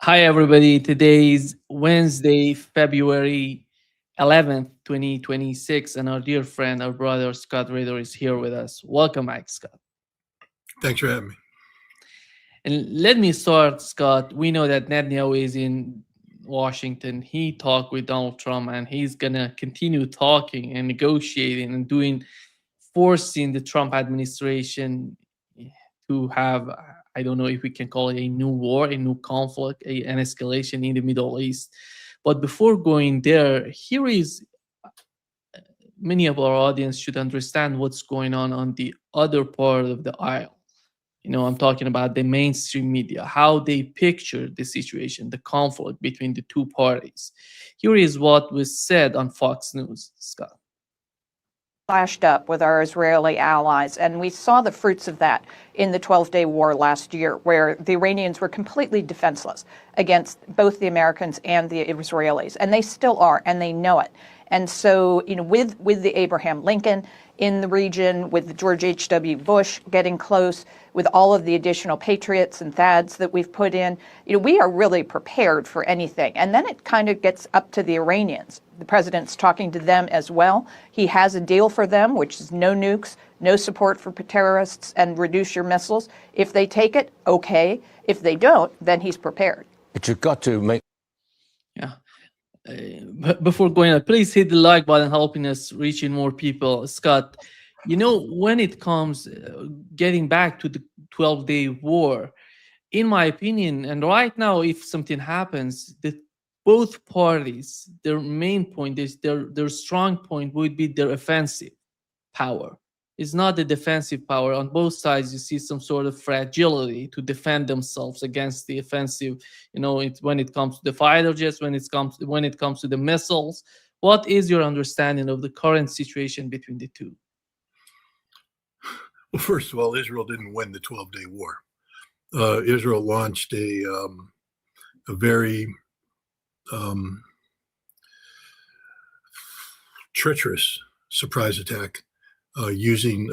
Hi, everybody. Today is Wednesday, February 11th, 2026, and our dear friend, our brother Scott Ritter is here with us. Welcome back, Scott. Thanks for having me. And let me start, Scott. We know that Netanyahu is in Washington. He talked with Donald Trump, and he's gonna continue talking and negotiating and doing, forcing the Trump administration to have. I don't know if we can call it a new war, a new conflict, an escalation in the Middle East. But before going there, here is many of our audience should understand what's going on the other part of the aisle. I'm talking about the mainstream media, how they picture the situation, the conflict between the two parties. Here is what was said on Fox News, Scott. Clashed up with our Israeli allies, and we saw the fruits of that in the 12-day war last year, where the Iranians were completely defenseless against both the Americans and the Israelis, and they still are, and they know it. And so, with the Abraham Lincoln in the region, with the George H.W. Bush getting close, with all of the additional Patriots and THAADs that we've put in, we are really prepared for anything. And then it kind of gets up to the Iranians. The president's talking to them as well. He has a deal for them, which is no nukes, no support for terrorists, and reduce your missiles. If they take it, okay. If they don't, then he's prepared. But you've got to make. Yeah. Before going on, please hit the like button, helping us reaching more people. Scott, when it comes getting back to the 12-day war, in my opinion, and right now, if something happens, both parties, their main point is their strong point would be their offensive power. It's not the defensive power. On both sides, you see some sort of fragility to defend themselves against the offensive. When it comes to the fighter jets, when it comes to the missiles. What is your understanding of the current situation between the two? Well, first of all, Israel didn't win the 12-day war. Israel launched a very treacherous surprise attack using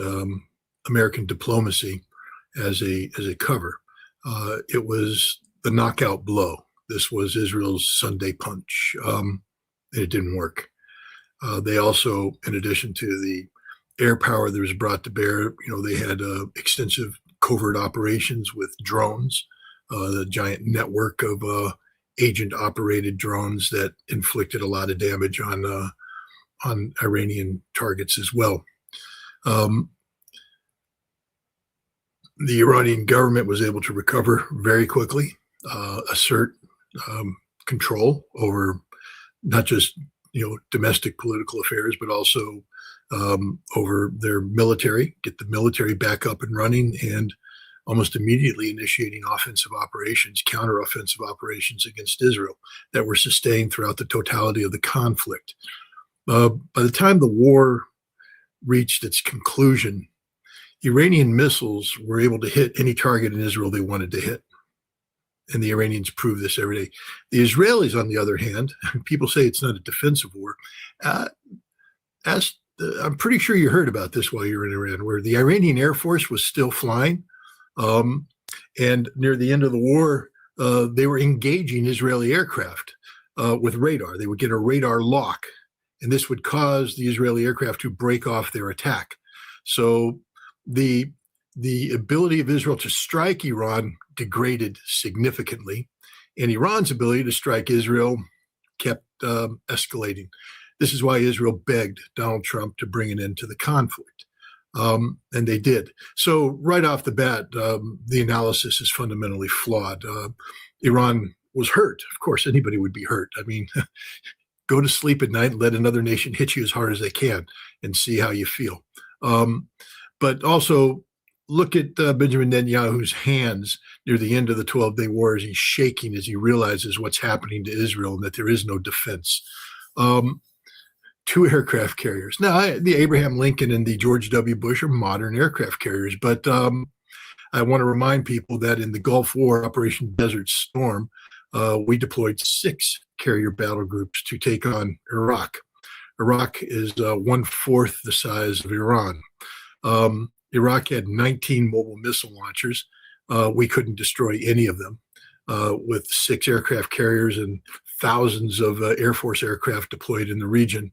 American diplomacy as a cover. It was the knockout blow. This was Israel's Sunday punch. It didn't work. They also, in addition to the air power that was brought to bear, they had extensive covert operations with drones, the giant network of agent-operated drones that inflicted a lot of damage on Iranian targets as well. The Iranian government was able to recover very quickly, assert control over not just domestic political affairs, but also over their military, get the military back up and running, and almost immediately initiating offensive operations, counteroffensive operations against Israel that were sustained throughout the totality of the conflict. By the time the war reached its conclusion, Iranian missiles were able to hit any target in Israel they wanted to hit. And the Iranians prove this every day. The Israelis, on the other hand, people say it's not a defensive war. I'm pretty sure you heard about this while you were in Iran, where the Iranian Air Force was still flying. And near the end of the war, they were engaging Israeli aircraft with radar. They would get a radar lock, and this would cause the Israeli aircraft to break off their attack. So the ability of Israel to strike Iran degraded significantly, and Iran's ability to strike Israel kept escalating. This is why Israel begged Donald Trump to bring an end to the conflict, and they did. So right off the bat, the analysis is fundamentally flawed. Iran was hurt. Of course, anybody would be hurt. I mean, go to sleep at night and let another nation hit you as hard as they can and see how you feel. But also look at Benjamin Netanyahu's hands near the end of the 12-day war as he's shaking as he realizes what's happening to Israel and that there is no defense. 2 aircraft carriers. Now, the Abraham Lincoln and the George W. Bush are modern aircraft carriers, but I want to remind people that in the Gulf War, Operation Desert Storm, we deployed 6 carrier battle groups to take on Iraq. Iraq is 1/4 the size of Iran. Iraq had 19 mobile missile launchers. We couldn't destroy any of them. with 6 aircraft carriers and thousands of Air Force aircraft deployed in the region.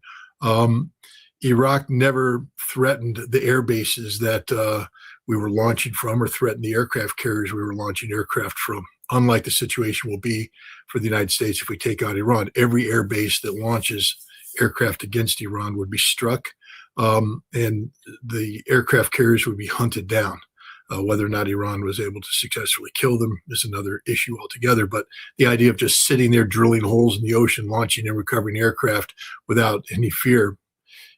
Iraq never threatened the air bases that we were launching from, or threatened the aircraft carriers we were launching aircraft from, unlike the situation will be for the United States if we take out Iran. Every air base that launches aircraft against Iran would be struck, and the aircraft carriers would be hunted down. Whether or not Iran was able to successfully kill them is another issue altogether. But the idea of just sitting there drilling holes in the ocean, launching and recovering aircraft without any fear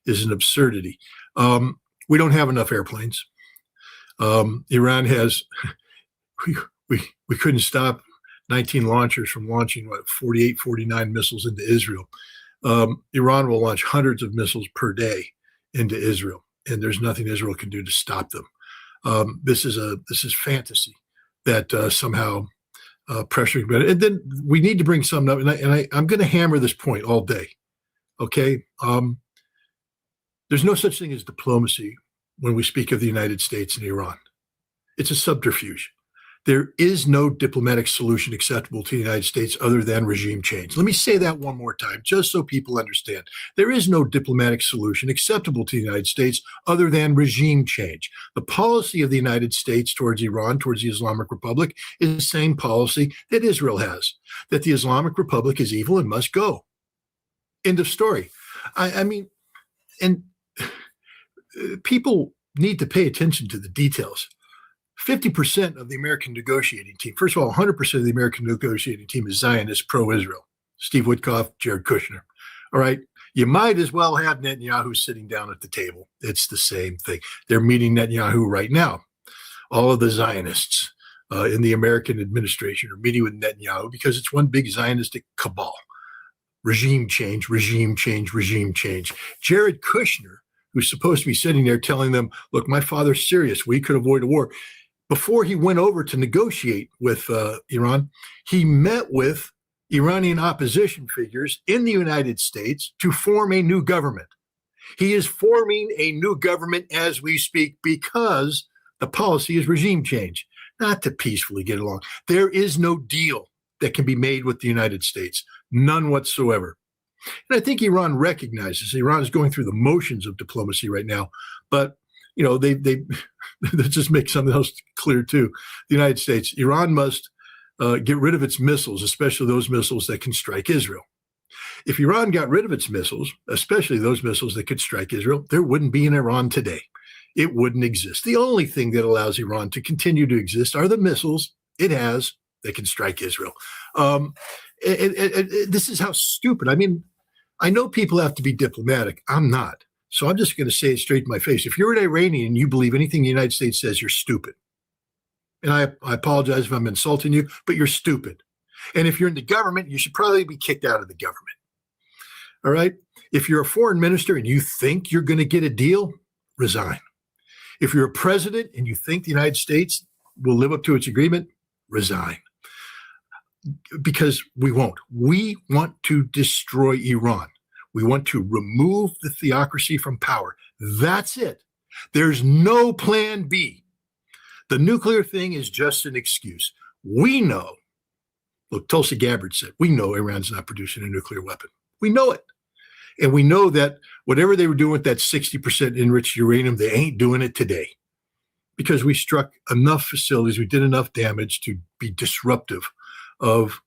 is an absurdity. We don't have enough airplanes. Iran has, we couldn't stop 19 launchers from launching, 48, 49 missiles into Israel. Iran will launch hundreds of missiles per day into Israel, and there's nothing Israel can do to stop them. This is fantasy that somehow pressuring. And then we need to bring something up, and I'm going to hammer this point all day. Okay, there's no such thing as diplomacy when we speak of the United States and Iran. It's a subterfuge. There is no diplomatic solution acceptable to the United States other than regime change. Let me say that one more time, just so people understand. There is no diplomatic solution acceptable to the United States other than regime change. The policy of the United States towards Iran, towards the Islamic Republic, is the same policy that Israel has, that the Islamic Republic is evil and must go. End of story. I mean, and people need to pay attention to the details. 50% of the American negotiating team, first of all, 100% of the American negotiating team is Zionist, pro-Israel. Steve Witkoff, Jared Kushner. All right. You might as well have Netanyahu sitting down at the table. It's the same thing. They're meeting Netanyahu right now. All of the Zionists in the American administration are meeting with Netanyahu because it's one big Zionistic cabal. Regime change, regime change, regime change. Jared Kushner, who's supposed to be sitting there telling them, look, my father's serious. We could avoid a war. Before he went over to negotiate with Iran, he met with Iranian opposition figures in the United States to form a new government. He is forming a new government as we speak because the policy is regime change, not to peacefully get along. There is no deal that can be made with the United States, none whatsoever. And I think Iran recognizes Iran is going through the motions of diplomacy right now, but you know, they let's just make something else clear too. The United States, Iran must get rid of its missiles, especially those missiles that can strike Israel. If Iran got rid of its missiles, especially those missiles that could strike Israel, there wouldn't be an Iran today. It wouldn't exist. The only thing that allows Iran to continue to exist are the missiles it has that can strike Israel. This is how stupid. I mean, I know people have to be diplomatic. I'm not. So I'm just going to say it straight to my face. If you're an Iranian and you believe anything the United States says, you're stupid. And I apologize if I'm insulting you, but you're stupid. And if you're in the government, you should probably be kicked out of the government. All right? If you're a foreign minister and you think you're going to get a deal, resign. If you're a president and you think the United States will live up to its agreement, resign. Because we won't. We want to destroy Iran. We want to remove the theocracy from power. That's it. There's no plan B. The nuclear thing is just an excuse. We know, look, Tulsi Gabbard said, we know Iran's not producing a nuclear weapon. We know it. And we know that whatever they were doing with that 60% enriched uranium, they ain't doing it today. Because we struck enough facilities, we did enough damage to be disruptive of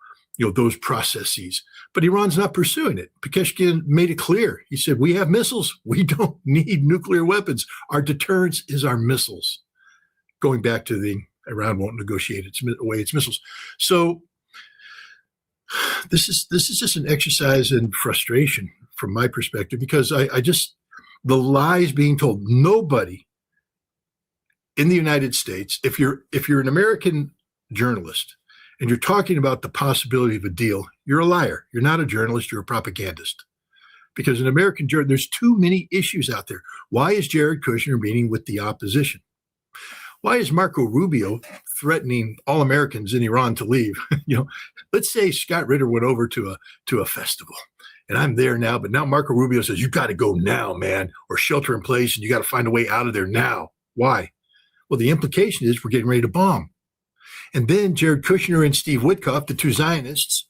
those processes. But Iran's not pursuing it. Pezeshkian made it clear. He said, we have missiles. We don't need nuclear weapons. Our deterrence is our missiles. Going back to the Iran won't negotiate away its missiles. So this is just an exercise in frustration from my perspective, because I just, the lies being told, nobody in the United States, if you're an American journalist, and you're talking about the possibility of a deal, you're a liar. You're not a journalist, you're a propagandist. Because in American journalism, there's too many issues out there. Why is Jared Kushner meeting with the opposition? Why is Marco Rubio threatening all Americans in Iran to leave? Let's say Scott Ritter went over to a festival, and I'm there now, but now Marco Rubio says, you got to go now, man, or shelter in place, and you got to find a way out of there now. Why? Well, the implication is we're getting ready to bomb. And then Jared Kushner and Steve Witkoff, the two Zionists,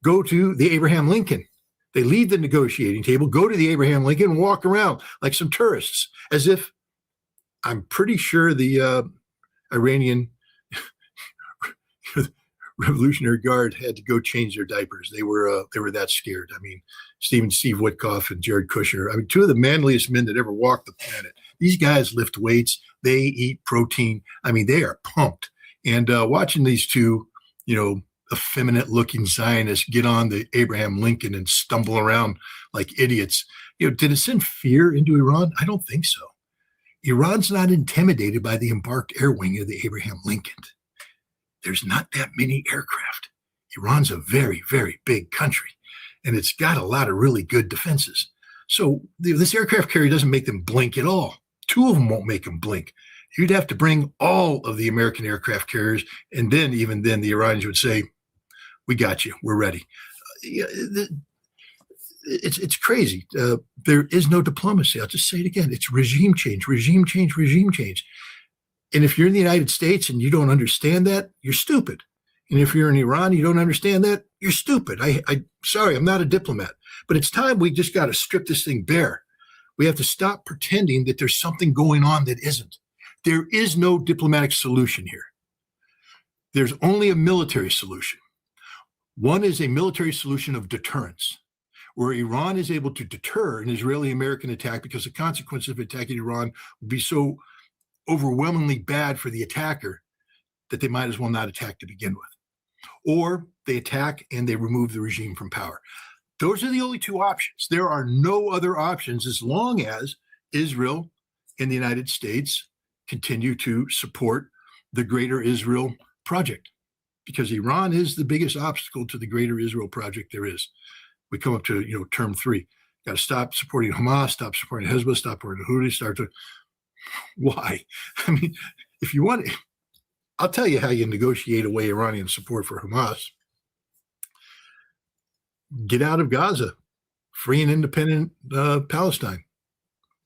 go to the Abraham Lincoln. They leave the negotiating table, go to the Abraham Lincoln, and walk around like some tourists, as if, I'm pretty sure the Iranian Revolutionary Guard had to go change their diapers. They were that scared. I mean, Steve Witkoff and Jared Kushner. I mean, two of the manliest men that ever walked the planet. These guys lift weights. They eat protein. I mean, they are pumped. And watching these two, effeminate-looking Zionists get on the Abraham Lincoln and stumble around like idiots, did it send fear into Iran? I don't think so. Iran's not intimidated by the embarked air wing of the Abraham Lincoln. There's not that many aircraft. Iran's a very, very big country, and it's got a lot of really good defenses. So this aircraft carrier doesn't make them blink at all. Two of them won't make them blink. You'd have to bring all of the American aircraft carriers, and then even then the Iranians would say, we got you, we're ready. It's crazy. There is no diplomacy. I'll just say it again. It's regime change, regime change, regime change. And if you're in the United States and you don't understand that, you're stupid. And if you're in Iran, you don't understand that, you're stupid. Sorry, I'm not a diplomat, but it's time we just got to strip this thing bare. We have to stop pretending that there's something going on that isn't. There is no diplomatic solution here. There's only a military solution. One is a military solution of deterrence, where Iran is able to deter an Israeli-American attack because the consequences of attacking Iran would be so overwhelmingly bad for the attacker that they might as well not attack to begin with. Or they attack and they remove the regime from power. Those are the only two options. There are no other options as long as Israel and the United States continue to support the Greater Israel Project, because Iran is the biggest obstacle to the Greater Israel Project there is. We come up to term 3. Got to stop supporting Hamas, stop supporting Hezbollah, stop supporting the Houthis. Why? I mean, if you want, I'll tell you how you negotiate away Iranian support for Hamas. Get out of Gaza, free and independent Palestine.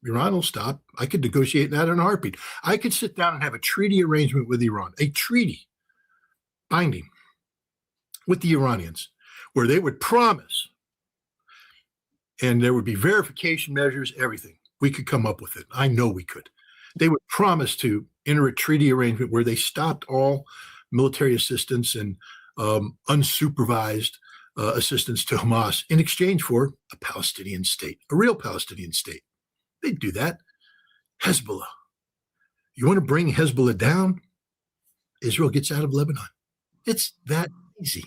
Iran will stop. I could negotiate that in a heartbeat. I could sit down and have a treaty arrangement with Iran, a treaty binding with the Iranians, where they would promise, and there would be verification measures, everything. We could come up with it. I know we could. They would promise to enter a treaty arrangement where they stopped all military assistance and unsupervised assistance to Hamas in exchange for a Palestinian state, a real Palestinian state. They'd do that. Hezbollah. You want to bring Hezbollah down? Israel gets out of Lebanon. It's that easy.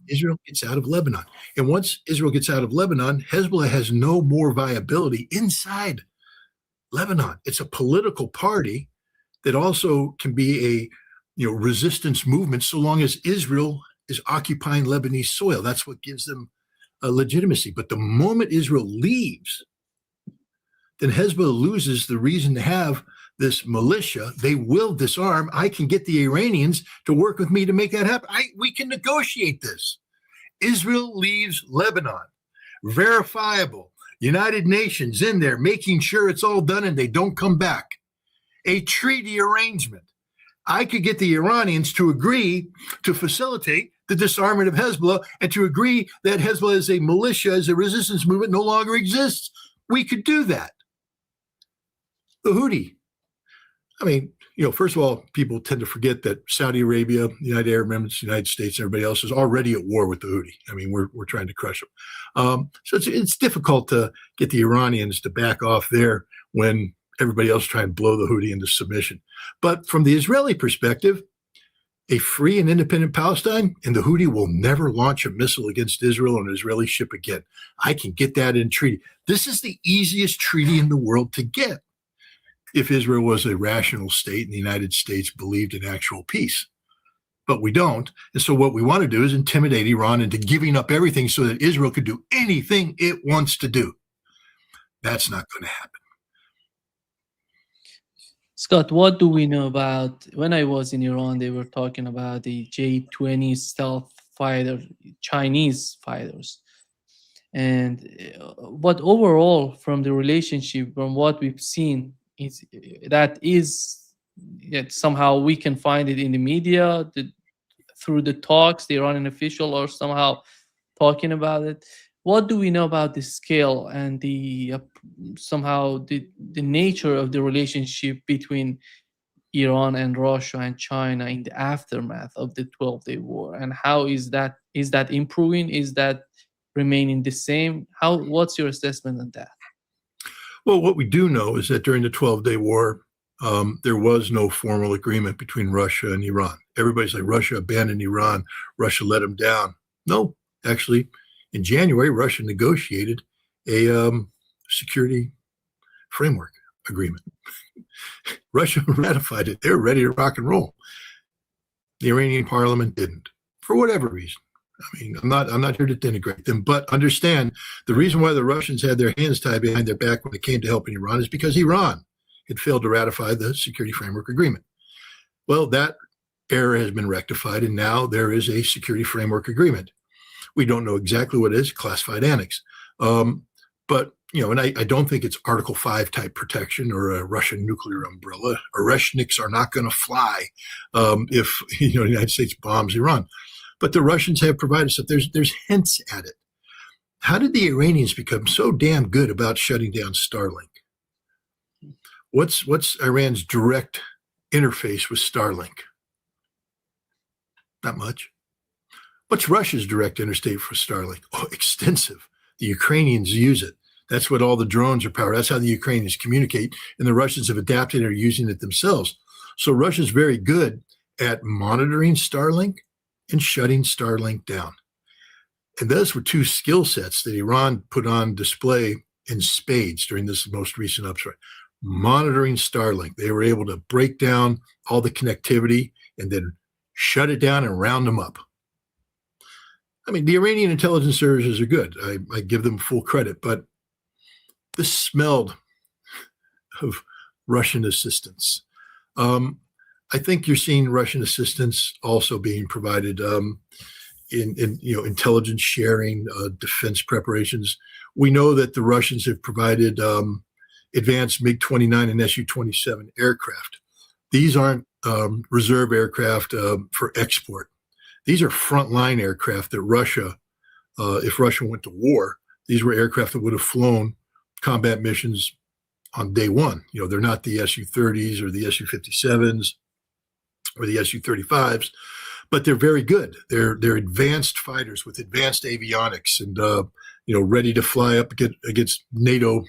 Israel gets out of Lebanon. And once Israel gets out of Lebanon, Hezbollah has no more viability inside Lebanon. It's a political party that also can be a resistance movement so long as Israel is occupying Lebanese soil. That's what gives them legitimacy. But the moment Israel leaves, then Hezbollah loses the reason to have this militia. They will disarm. I can get the Iranians to work with me to make that happen. We can negotiate this. Israel leaves Lebanon. Verifiable. United Nations in there, making sure it's all done and they don't come back. A treaty arrangement. I could get the Iranians to agree to facilitate the disarmament of Hezbollah and to agree that Hezbollah as a militia, as a resistance movement, no longer exists. We could do that. The Houthi. I mean, first of all, people tend to forget that Saudi Arabia, the United Arab Emirates, the United States, and everybody else is already at war with the Houthi. I mean, we're trying to crush them. So it's difficult to get the Iranians to back off there when everybody else try and blow the Houthi into submission. But from the Israeli perspective, a free and independent Palestine, and the Houthi will never launch a missile against Israel on an Israeli ship again. I can get that in treaty. This is the easiest treaty in the world to get if Israel was a rational state and the United States believed in actual peace. But we don't. And so what we want to do is intimidate Iran into giving up everything so that Israel could do anything it wants to do. That's not going to happen. Scott, what do we know about, when I was in Iran, they were talking about the J-20 stealth fighter, Chinese fighters. But overall, from the relationship, from what we've seen, that is yet somehow we can find it in the media, through the talks, the Iranian official or somehow talking about it. What do we know about the scale and the somehow the nature of the relationship between Iran and Russia and China in the aftermath of the 12-day war, and how is that improving? Is that remaining the same? What's your assessment on that? Well, what we do know is that during the 12-day war, there was no formal agreement between Russia and Iran. Everybody's like, Russia abandoned Iran, Russia let them down. No, actually, in January, Russia negotiated a security framework agreement. Russia ratified it. They were ready to rock and roll. The Iranian parliament didn't, for whatever reason. I mean, I'm not here to denigrate them, but understand the reason why the Russians had their hands tied behind their back when it came to helping Iran is because Iran had failed to ratify the Security Framework Agreement. Well, that error has been rectified, and now there is a Security Framework Agreement. We don't know exactly what it is, classified annex. But, and I don't think it's Article 5 type protection or a Russian nuclear umbrella. Oreshniks are not going to fly if, the United States bombs Iran. But the Russians have provided stuff. There's hints at it. How did the Iranians become so damn good about shutting down Starlink? What's Iran's direct interface with Starlink? Not much. What's Russia's direct interstate for Starlink? Oh, extensive. The Ukrainians use it. That's what all the drones are powered. That's how the Ukrainians communicate, and the Russians have adapted and are using it themselves. So Russia's very good at monitoring Starlink and shutting Starlink down. And those were two skill sets that Iran put on display in spades during this most recent upswing. Monitoring Starlink. They were able to break down all the connectivity and then shut it down and round them up. I mean, the Iranian intelligence services are good. I give them full credit, but this smelled of Russian assistance. I think you're seeing Russian assistance also being provided in intelligence sharing, defense preparations. We know that the Russians have provided advanced MiG-29 and Su-27 aircraft. These aren't reserve aircraft for export. These are frontline aircraft that Russia, if Russia went to war, these were aircraft that would have flown combat missions on day one. They're not the Su-30s or the Su-57s or the Su-35s, but they're very good. They're advanced fighters with advanced avionics and ready to fly up against NATO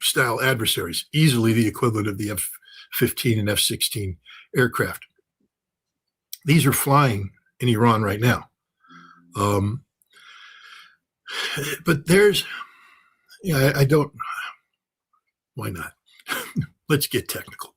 style adversaries, easily the equivalent of the F-15 and F-16 aircraft. These are flying in Iran right now. But there's, I don't, why not? Let's get technical.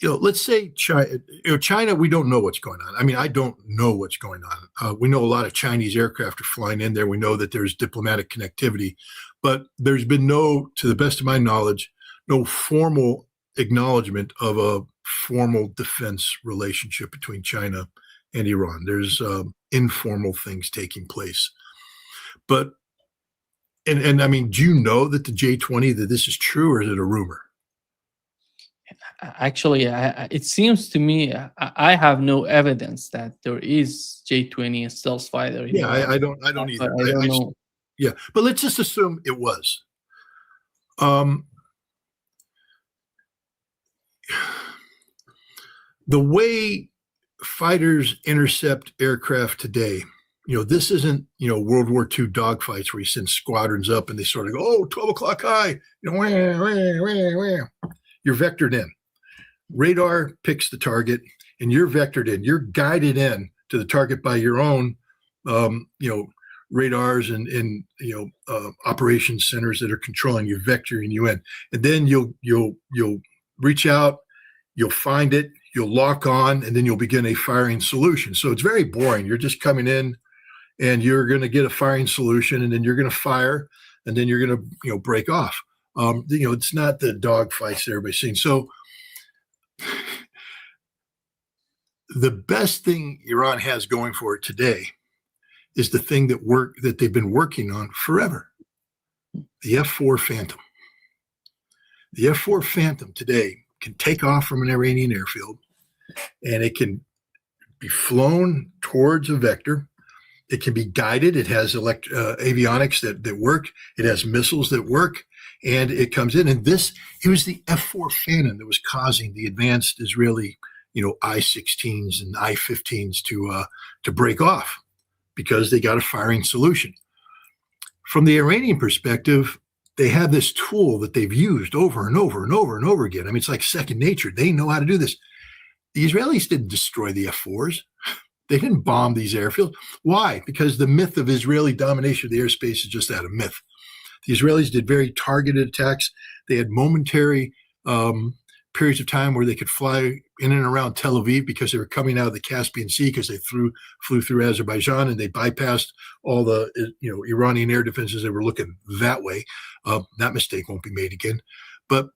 Let's say China, we don't know what's going on. I mean, I don't know what's going on. We know a lot of Chinese aircraft are flying in there. We know that there's diplomatic connectivity, but there's been to the best of my knowledge, no formal acknowledgement of a formal defense relationship between China and Iran. There's informal things taking place. But, and I mean, do you know that the J-20, that this is true, or is it a rumor? Actually, it seems to me I have no evidence that there is J-20 stealth fighter. Yeah, I don't either. I don't know. Yeah, but let's just assume it was. The way fighters intercept aircraft today, this isn't, World War II dogfights where you send squadrons up and they sort of go, oh, 12 o'clock high, wah, wah, wah, wah. You're vectored in. Radar picks the target and you're vectored in. You're guided in to the target by your own, radars and operations centers that are controlling you, vectoring you in. And then you'll reach out, you'll find it, you'll lock on, and then you'll begin a firing solution. So it's very boring. You're just coming in and you're going to get a firing solution, and then you're going to fire, and then you're going to, break off. It's not the dog fights that everybody's seeing. So the best thing Iran has going for it today is the thing that they've been working on forever, the F-4 Phantom. The F-4 Phantom today can take off from an Iranian airfield, and it can be flown towards a vector. It can be guided. It has avionics that work. It has missiles that work, and it comes in. And it was the F-4 Phantom that was causing the advanced Israeli, I-16s and I-15s to break off because they got a firing solution. From the Iranian perspective, they have this tool that they've used over and over and over and over again. I mean, it's like second nature. They know how to do this. The Israelis didn't destroy the F-4s. They didn't bomb these airfields. Why? Because the myth of Israeli domination of the airspace is just that, a myth. The Israelis did very targeted attacks. They had momentary periods of time where they could fly in and around Tel Aviv because they were coming out of the Caspian Sea because they flew through Azerbaijan, and they bypassed all the Iranian air defenses that were looking that way. That mistake won't be made again. But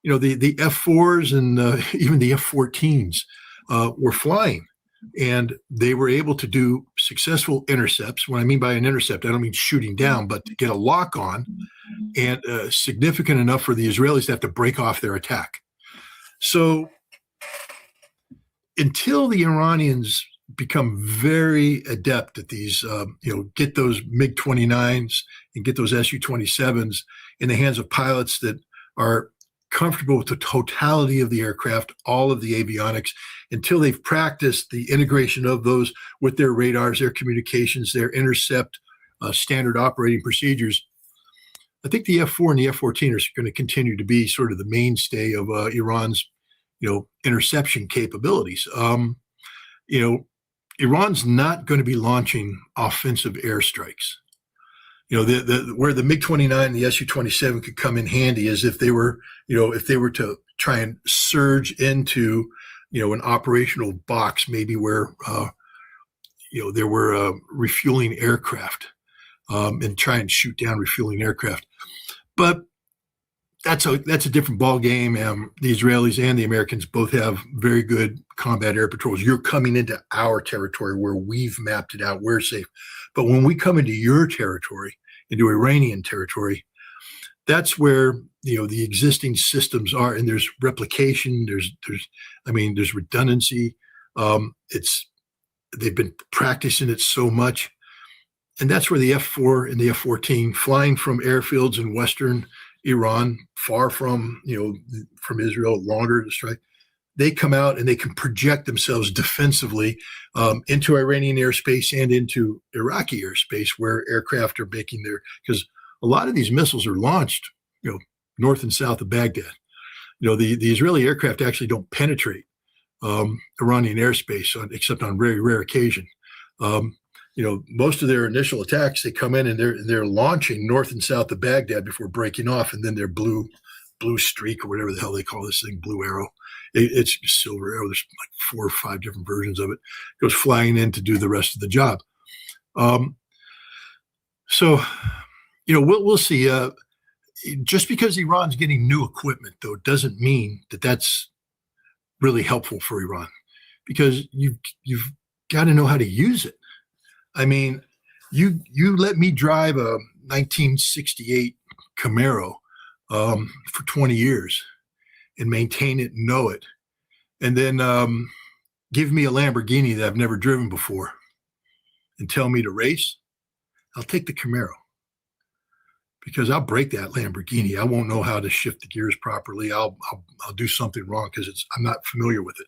the F-4s and even the F-14s were flying, and they were able to do successful intercepts. What I mean by an intercept, I don't mean shooting down, but to get a lock on, and significant enough for the Israelis to have to break off their attack. So until the Iranians become very adept at these, get those MiG-29s and get those Su-27s in the hands of pilots that are comfortable with the totality of the aircraft, all of the avionics, until they've practiced the integration of those with their radars, their communications, their intercept, standard operating procedures. I think the F-4 and the F-14 are going to continue to be sort of the mainstay of Iran's, interception capabilities. Iran's not going to be launching offensive airstrikes. Where the MiG-29 and the Su-27 could come in handy is if they were to try and surge into, an operational box, maybe where, there were refueling aircraft, and try and shoot down refueling aircraft. But that's a different ball game. The Israelis and the Americans both have very good combat air patrols. You're coming into our territory where we've mapped it out. We're safe. But when we come into your territory, into Iranian territory, that's where the existing systems are, and there's replication. There's redundancy. They've been practicing it so much, and that's where the F-4 and the F-14, flying from airfields in western Iran, far from from Israel, longer to strike, they come out and they can project themselves defensively into Iranian airspace and into Iraqi airspace, where aircraft are making because a lot of these missiles are launched, north and south of Baghdad. The Israeli aircraft actually don't penetrate Iranian airspace except on very rare occasion. Most of their initial attacks, they come in and they're launching north and south of Baghdad before breaking off, and then their blue streak, or whatever the hell they call this thing, blue arrow. It's silver arrow. There's like 4 or 5 different versions of it. Goes flying in to do the rest of the job. We'll see. Just because Iran's getting new equipment, though, doesn't mean that that's really helpful for Iran, because you've got to know how to use it. I mean, you let me drive a 1968 Camaro for 20 years and maintain it and know it, and then give me a Lamborghini that I've never driven before and tell me to race, I'll take the Camaro, because I'll break that Lamborghini. I won't know how to shift the gears properly. I'll do something wrong because I'm not familiar with it.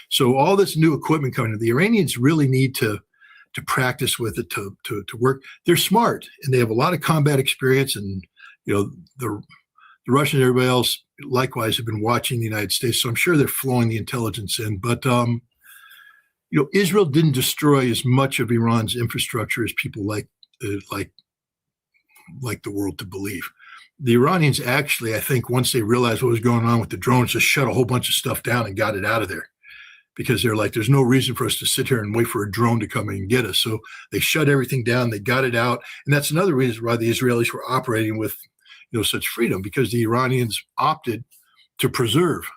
So all this new equipment coming in, the Iranians really need to practice with it, to work. They're smart and they have a lot of combat experience, and the Russians and everybody else likewise have been watching the United States, so I'm sure they're flowing the intelligence in. But Israel didn't destroy as much of Iran's infrastructure as people like the world to believe. The Iranians actually, I think, once they realized what was going on with the drones, just shut a whole bunch of stuff down and got it out of there, because they're like, there's no reason for us to sit here and wait for a drone to come in and get us. So they shut everything down. They got it out. And that's another reason why the Israelis were operating with such freedom, because the Iranians opted to preserve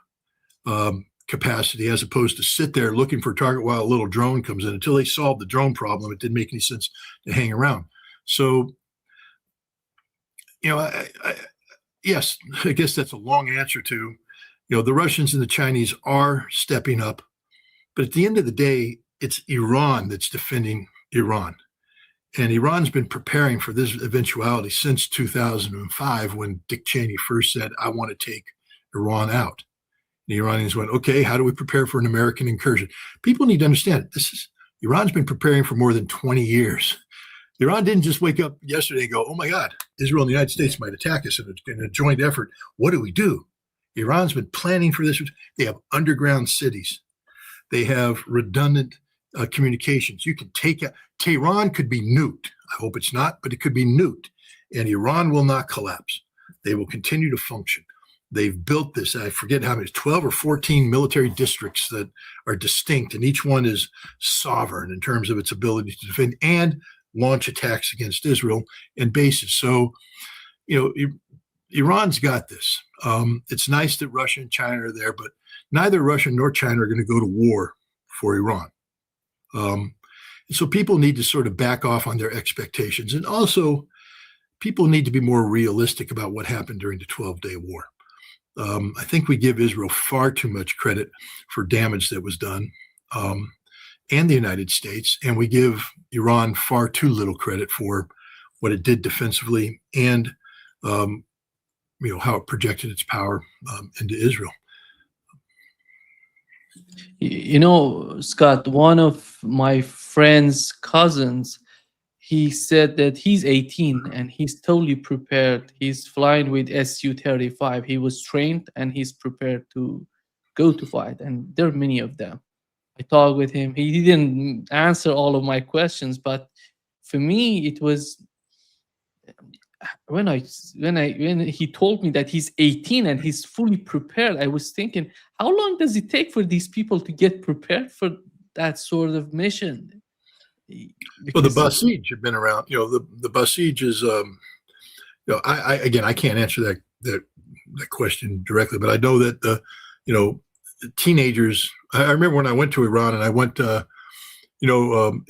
capacity as opposed to sit there looking for a target while a little drone comes in. Until they solved the drone problem, it didn't make any sense to hang around. So, yes, I guess that's a long answer to, The Russians and the Chinese are stepping up, but at the end of the day, it's Iran that's defending Iran. And Iran's been preparing for this eventuality since 2005 when Dick Cheney first said, I want to take Iran out. The Iranians went, okay, how do we prepare for an American incursion? People need to understand Iran's been preparing for more than 20 years. Iran didn't just wake up yesterday and go, oh my God, Israel and the United States might attack us in a joint effort. What do we do? Iran's been planning for this. They have underground cities. They have redundant communications. You can take Tehran could be nuked. I hope it's not, but it could be nuked. And Iran will not collapse. They will continue to function. They've built this, I forget how many, 12 or 14 military districts that are distinct, and each one is sovereign in terms of its ability to defend and launch attacks against Israel and bases. So, Iran's got this. It's nice that Russia and China are there, but neither Russia nor China are going to go to war for Iran. So people need to sort of back off on their expectations. And also, people need to be more realistic about what happened during the 12-day war. I think we give Israel far too much credit for damage that was done, and the United States, and we give Iran far too little credit for what it did defensively and how it projected its power into Israel. Scott, one of my friend's cousins, he said that he's 18 and he's totally prepared. He's flying with Su-35. He was trained and he's prepared to go to fight. And there are many of them. I talked with him. He didn't answer all of my questions, but for me, it was when he told me that he's 18 and he's fully prepared. I was thinking, how long does it take for these people to get prepared for that sort of mission? Well, the Basij have been around. The Basij is. I can't answer that question directly, but I know that the teenagers. I remember when I went to Iran, and I went, in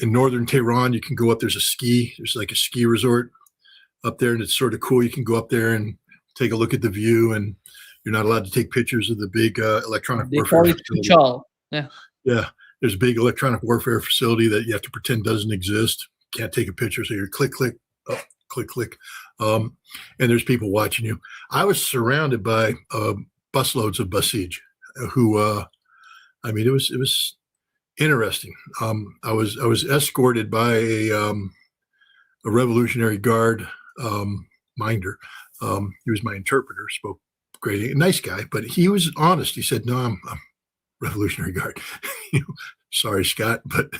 northern Tehran, you can go up. There's like a ski resort up there, and it's sort of cool. You can go up there and take a look at the view, and you're not allowed to take pictures of the big electronic warfare facility. Yeah. There's a big electronic warfare facility that you have to pretend doesn't exist. Can't take a picture, so you're click, click. And there's people watching you. I was surrounded by busloads of Basij who, it was interesting. I was escorted by a Revolutionary Guard minder. He was my interpreter, spoke great, nice guy, but he was honest. He said, no, I'm Revolutionary Guard. Sorry, Scott, but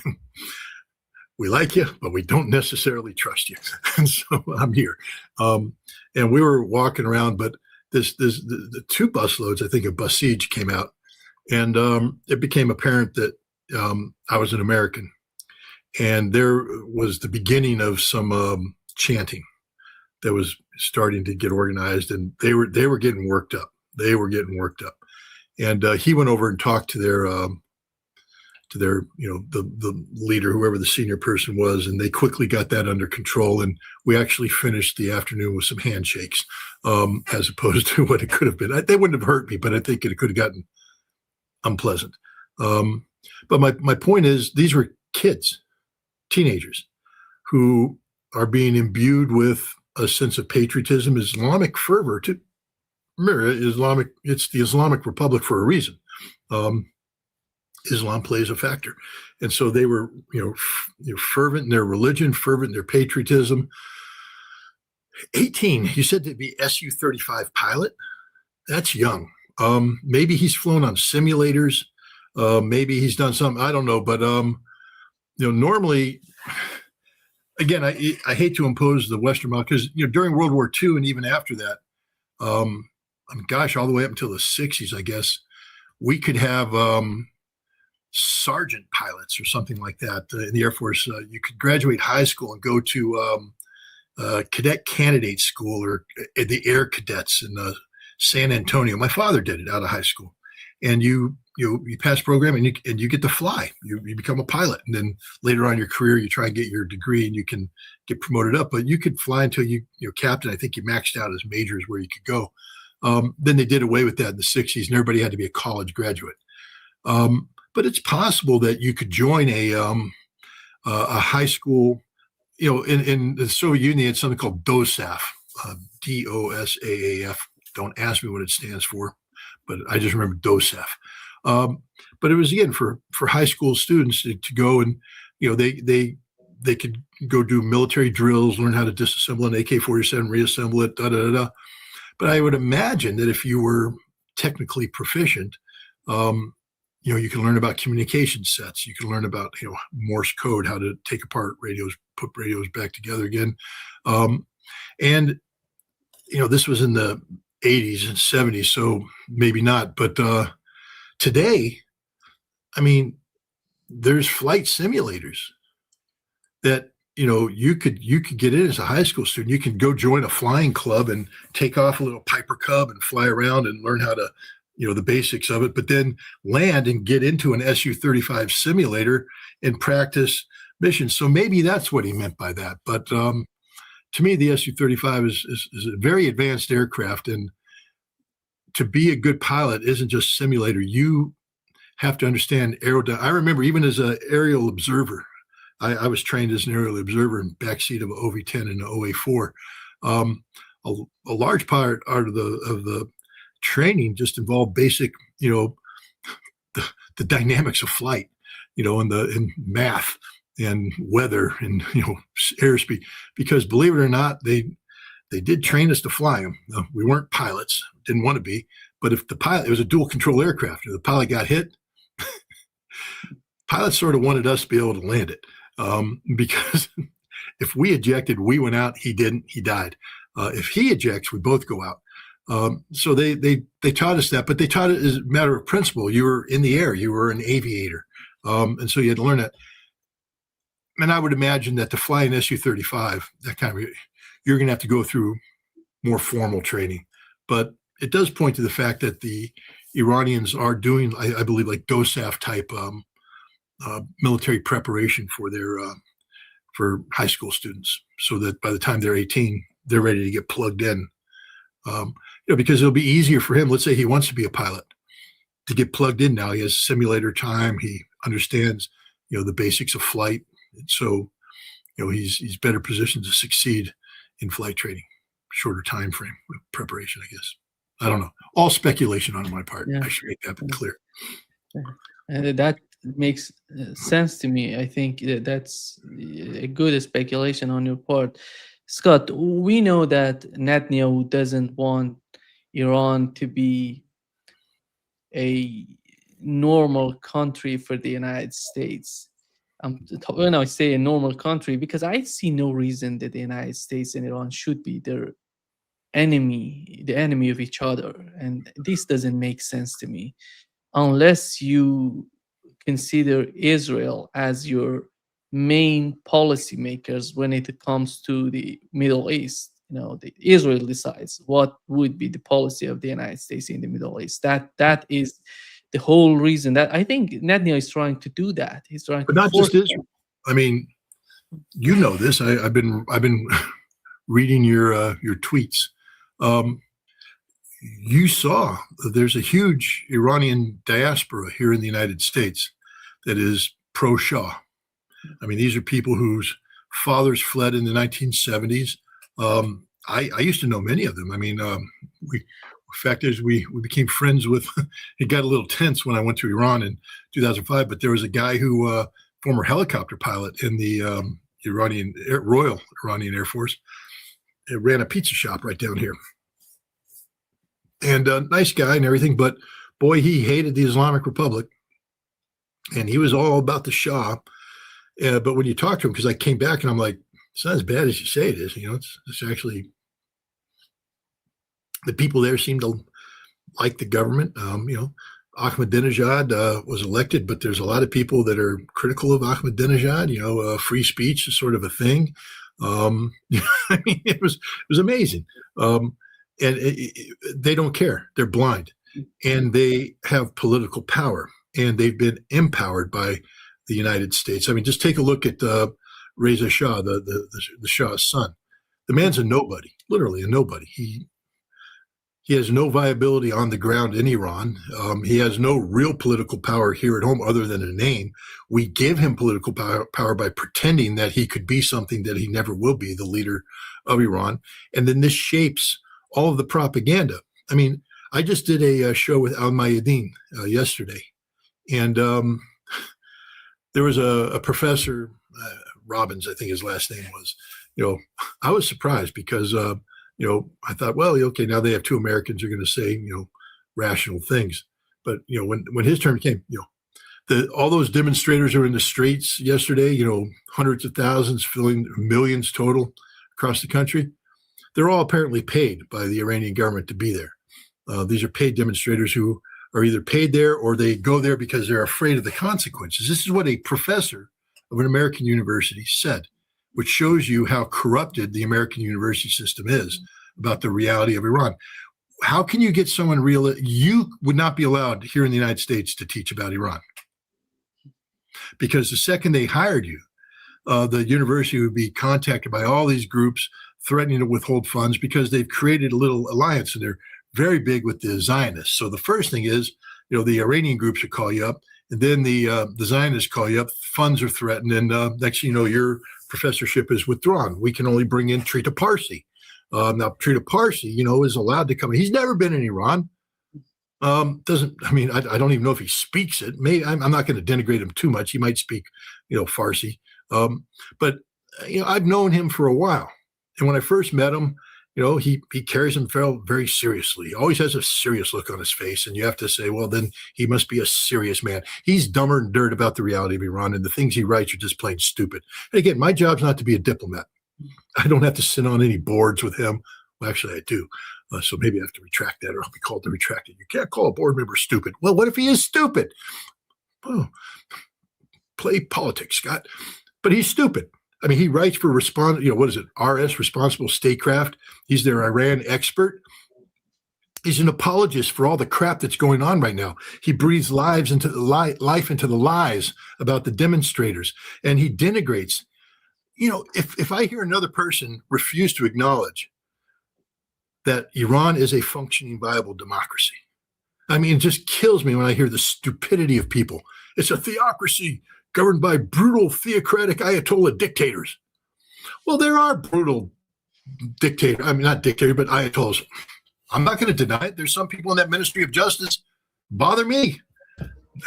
we like you, but we don't necessarily trust you. And so I'm here. And we were walking around, but the two busloads, I think, of Basij came out, and it became apparent that I was an American. And there was the beginning of some chanting that was starting to get organized, and they were getting worked up. And he went over and talked to their the leader, whoever the senior person was, and they quickly got that under control. And we actually finished the afternoon with some handshakes, as opposed to what it could have been. They wouldn't have hurt me, but I think it could have gotten unpleasant. But my point is, these were kids, teenagers, who are being imbued with a sense of patriotism, Islamic fervor. It's the Islamic Republic for a reason. Islam plays a factor. And so they were, fervent in their religion, fervent in their patriotism. 18, you said to be Su-35 pilot? That's young. Maybe he's flown on simulators. Maybe he's done something, I don't know. But, normally, again, I hate to impose the Western model because, during World War II and even after that, all the way up until the 60s, I guess, we could have sergeant pilots or something like that in the Air Force. You could graduate high school and go to cadet candidate school or the Air Cadets in San Antonio. My father did it out of high school, and you pass program and you get to fly. You become a pilot, and then later on in your career you try and get your degree and you can get promoted up. But you could fly until you're captain. I think you maxed out as majors where you could go. Then they did away with that in the 60s, and everybody had to be a college graduate. But it's possible that you could join a high school. In the Soviet Union, it's something called DOSAAF, DOSAAF. Don't ask me what it stands for, but I just remember DOSAAF. But it was, again, for high school students to go and, they could go do military drills, learn how to disassemble an AK-47, reassemble it, da-da-da-da. But I would imagine that if you were technically proficient, you can learn about communication sets. You can learn about, Morse code, how to take apart radios, put radios back together again. And this was in the 80s and 70s, so maybe not. But today, there's flight simulators that you could get in as a high school student. You can go join a flying club and take off a little Piper Cub and fly around and learn how to, the basics of it, but then land and get into an Su-35 simulator and practice missions. So maybe that's what he meant by that. But to me, the Su-35 is a very advanced aircraft, and to be a good pilot isn't just simulator. You have to understand aerodynamics. I remember even as an aerial observer, I was trained as an aerial observer in backseat of an OV-10 and an OA-4. A large part of the training just involved basic, the dynamics of flight, in math and weather and airspeed. Because believe it or not, they did train us to fly them. We weren't pilots, didn't want to be. But if it was a dual control aircraft. If the pilot got hit, pilots sort of wanted us to be able to land it. Because if we ejected, we went out. He didn't. He died. If he ejects, we both go out. So they taught us that, but they taught it as a matter of principle. You were in the air. You were an aviator, and so you had to learn that. And I would imagine that to fly an Su-35, you're going to have to go through more formal training. But it does point to the fact that the Iranians are doing, I believe, like DOSAAF type military preparation for their for high school students, so that by the time they're 18, they're ready to get plugged in. Because it'll be easier for him. Let's say he wants to be a pilot, to get plugged in now. He has simulator time. He understands, the basics of flight. And so, he's better positioned to succeed in flight training. Shorter time frame of preparation, I guess. I don't know. All speculation on my part. Yeah. I should make that clear. And that makes sense to me. I think that's a good speculation on your part. Scott, we know that Netanyahu doesn't want Iran to be a normal country for the United States. When I say a normal country, because I see no reason that the United States and Iran should be the enemy of each other. And this doesn't make sense to me, unless you consider Israel as your main policymakers when it comes to the Middle East. Israel decides what would be the policy of the United States in the Middle East. That is the whole reason that I think Netanyahu is trying to do that. He's trying, but not just Israel. I mean, this. I've been reading your tweets. You saw there's a huge Iranian diaspora here in the United States that is pro-Shah. I mean, these are people whose fathers fled in the 1970s. I used to know many of them. I mean, the fact is we became friends with, it got a little tense when I went to Iran in 2005, but there was a guy who, former helicopter pilot in the Royal Iranian Air Force, ran a pizza shop right down here. And a nice guy and everything, but boy, he hated the Islamic Republic. And he was all about the Shah. But when you talk to him, because I came back and I'm like, it's not as bad as you say it is. It's actually, the people there seem to like the government. Ahmadinejad was elected, but there's a lot of people that are critical of Ahmadinejad. Free speech is sort of a thing. I mean, it was amazing. And they don't care. They're blind, and they have political power, and they've been empowered by the United States. I mean, just take a look at Reza Shah, the Shah's son. The man's a nobody, literally a nobody. He He has no viability on the ground in Iran. He has no real political power here at home other than a name. We give him political power by pretending that he could be something that he never will be, the leader of Iran. And then this shapes all of the propaganda. I mean, I just did a show with Al Mayadeen yesterday. And there was a professor, Robbins, I think his last name was. I was surprised because I thought, well, okay, now they have two Americans who are going to say, rational things. But, when his term came, all those demonstrators who were in the streets yesterday, hundreds of thousands, filling millions total across the country, they're all apparently paid by the Iranian government to be there. These are paid demonstrators who are either paid there or they go there because they're afraid of the consequences. This is what a professor of an American university said, which shows you how corrupted the American university system is about the reality of Iran. How can you get someone real? You would not be allowed here in the United States to teach about Iran, because the second they hired you, the university would be contacted by all these groups threatening to withhold funds because they've created a little alliance and they're very big with the Zionists. So the first thing is, the Iranian groups would call you up, and then the Zionists call you up, funds are threatened, and next thing you know, your professorship is withdrawn. We can only bring in Ritter. Now, Ritter is allowed to come in. He's never been in Iran. I don't even know if he speaks it. Maybe I'm not going to denigrate him too much. He might speak, Farsi. But I've known him for a while. And when I first met him, he carries himself very seriously. He always has a serious look on his face. And you have to say, well, then he must be a serious man. He's dumber than dirt about the reality of Iran, and the things he writes are just plain stupid. And again, my job's not to be a diplomat. I don't have to sit on any boards with him. Well, actually, I do. So maybe I have to retract that, or I'll be called to retract it. You can't call a board member stupid. Well, what if he is stupid? Oh, play politics, Scott. But he's stupid. I mean, he writes for RS, Responsible Statecraft. He's their Iran expert. He's an apologist for all the crap that's going on right now. He breathes life into the lies about the demonstrators, and he denigrates. If I hear another person refuse to acknowledge that Iran is a functioning, viable democracy, it just kills me when I hear the stupidity of people. It's a theocracy governed by brutal theocratic Ayatollah dictators. Well, there are brutal dictators. Not dictators, but Ayatollahs. I'm not going to deny it. There's some people in that Ministry of Justice bother me.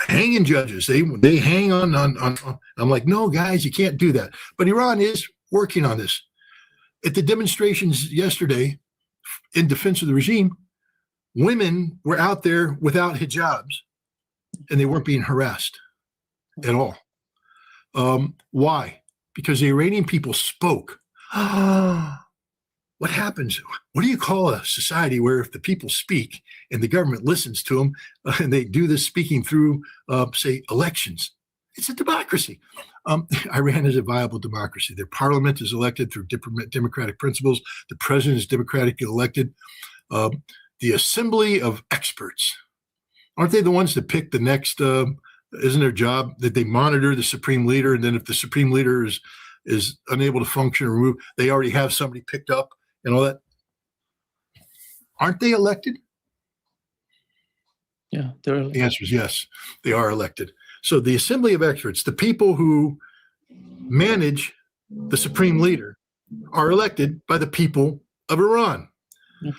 Hanging judges, they hang on. I'm like, no, guys, you can't do that. But Iran is working on this. At the demonstrations yesterday in defense of the regime, women were out there without hijabs, and they weren't being harassed at all. Why? Because the Iranian people spoke. What happens? What do you call a society where if the people speak and the government listens to them and they do this speaking through, say, elections? It's a democracy. Iran is a viable democracy. Their parliament is elected through democratic principles. The president is democratically elected. The assembly of experts, aren't they the ones that pick the next? Isn't their job that they monitor the supreme leader, and then if the supreme leader is unable to function or move, they already have somebody picked up and all that? Aren't they elected? Yeah, they're elected. The answer is yes, they are elected. So the assembly of experts, the people who manage the supreme leader, are elected by the people of Iran. Yeah.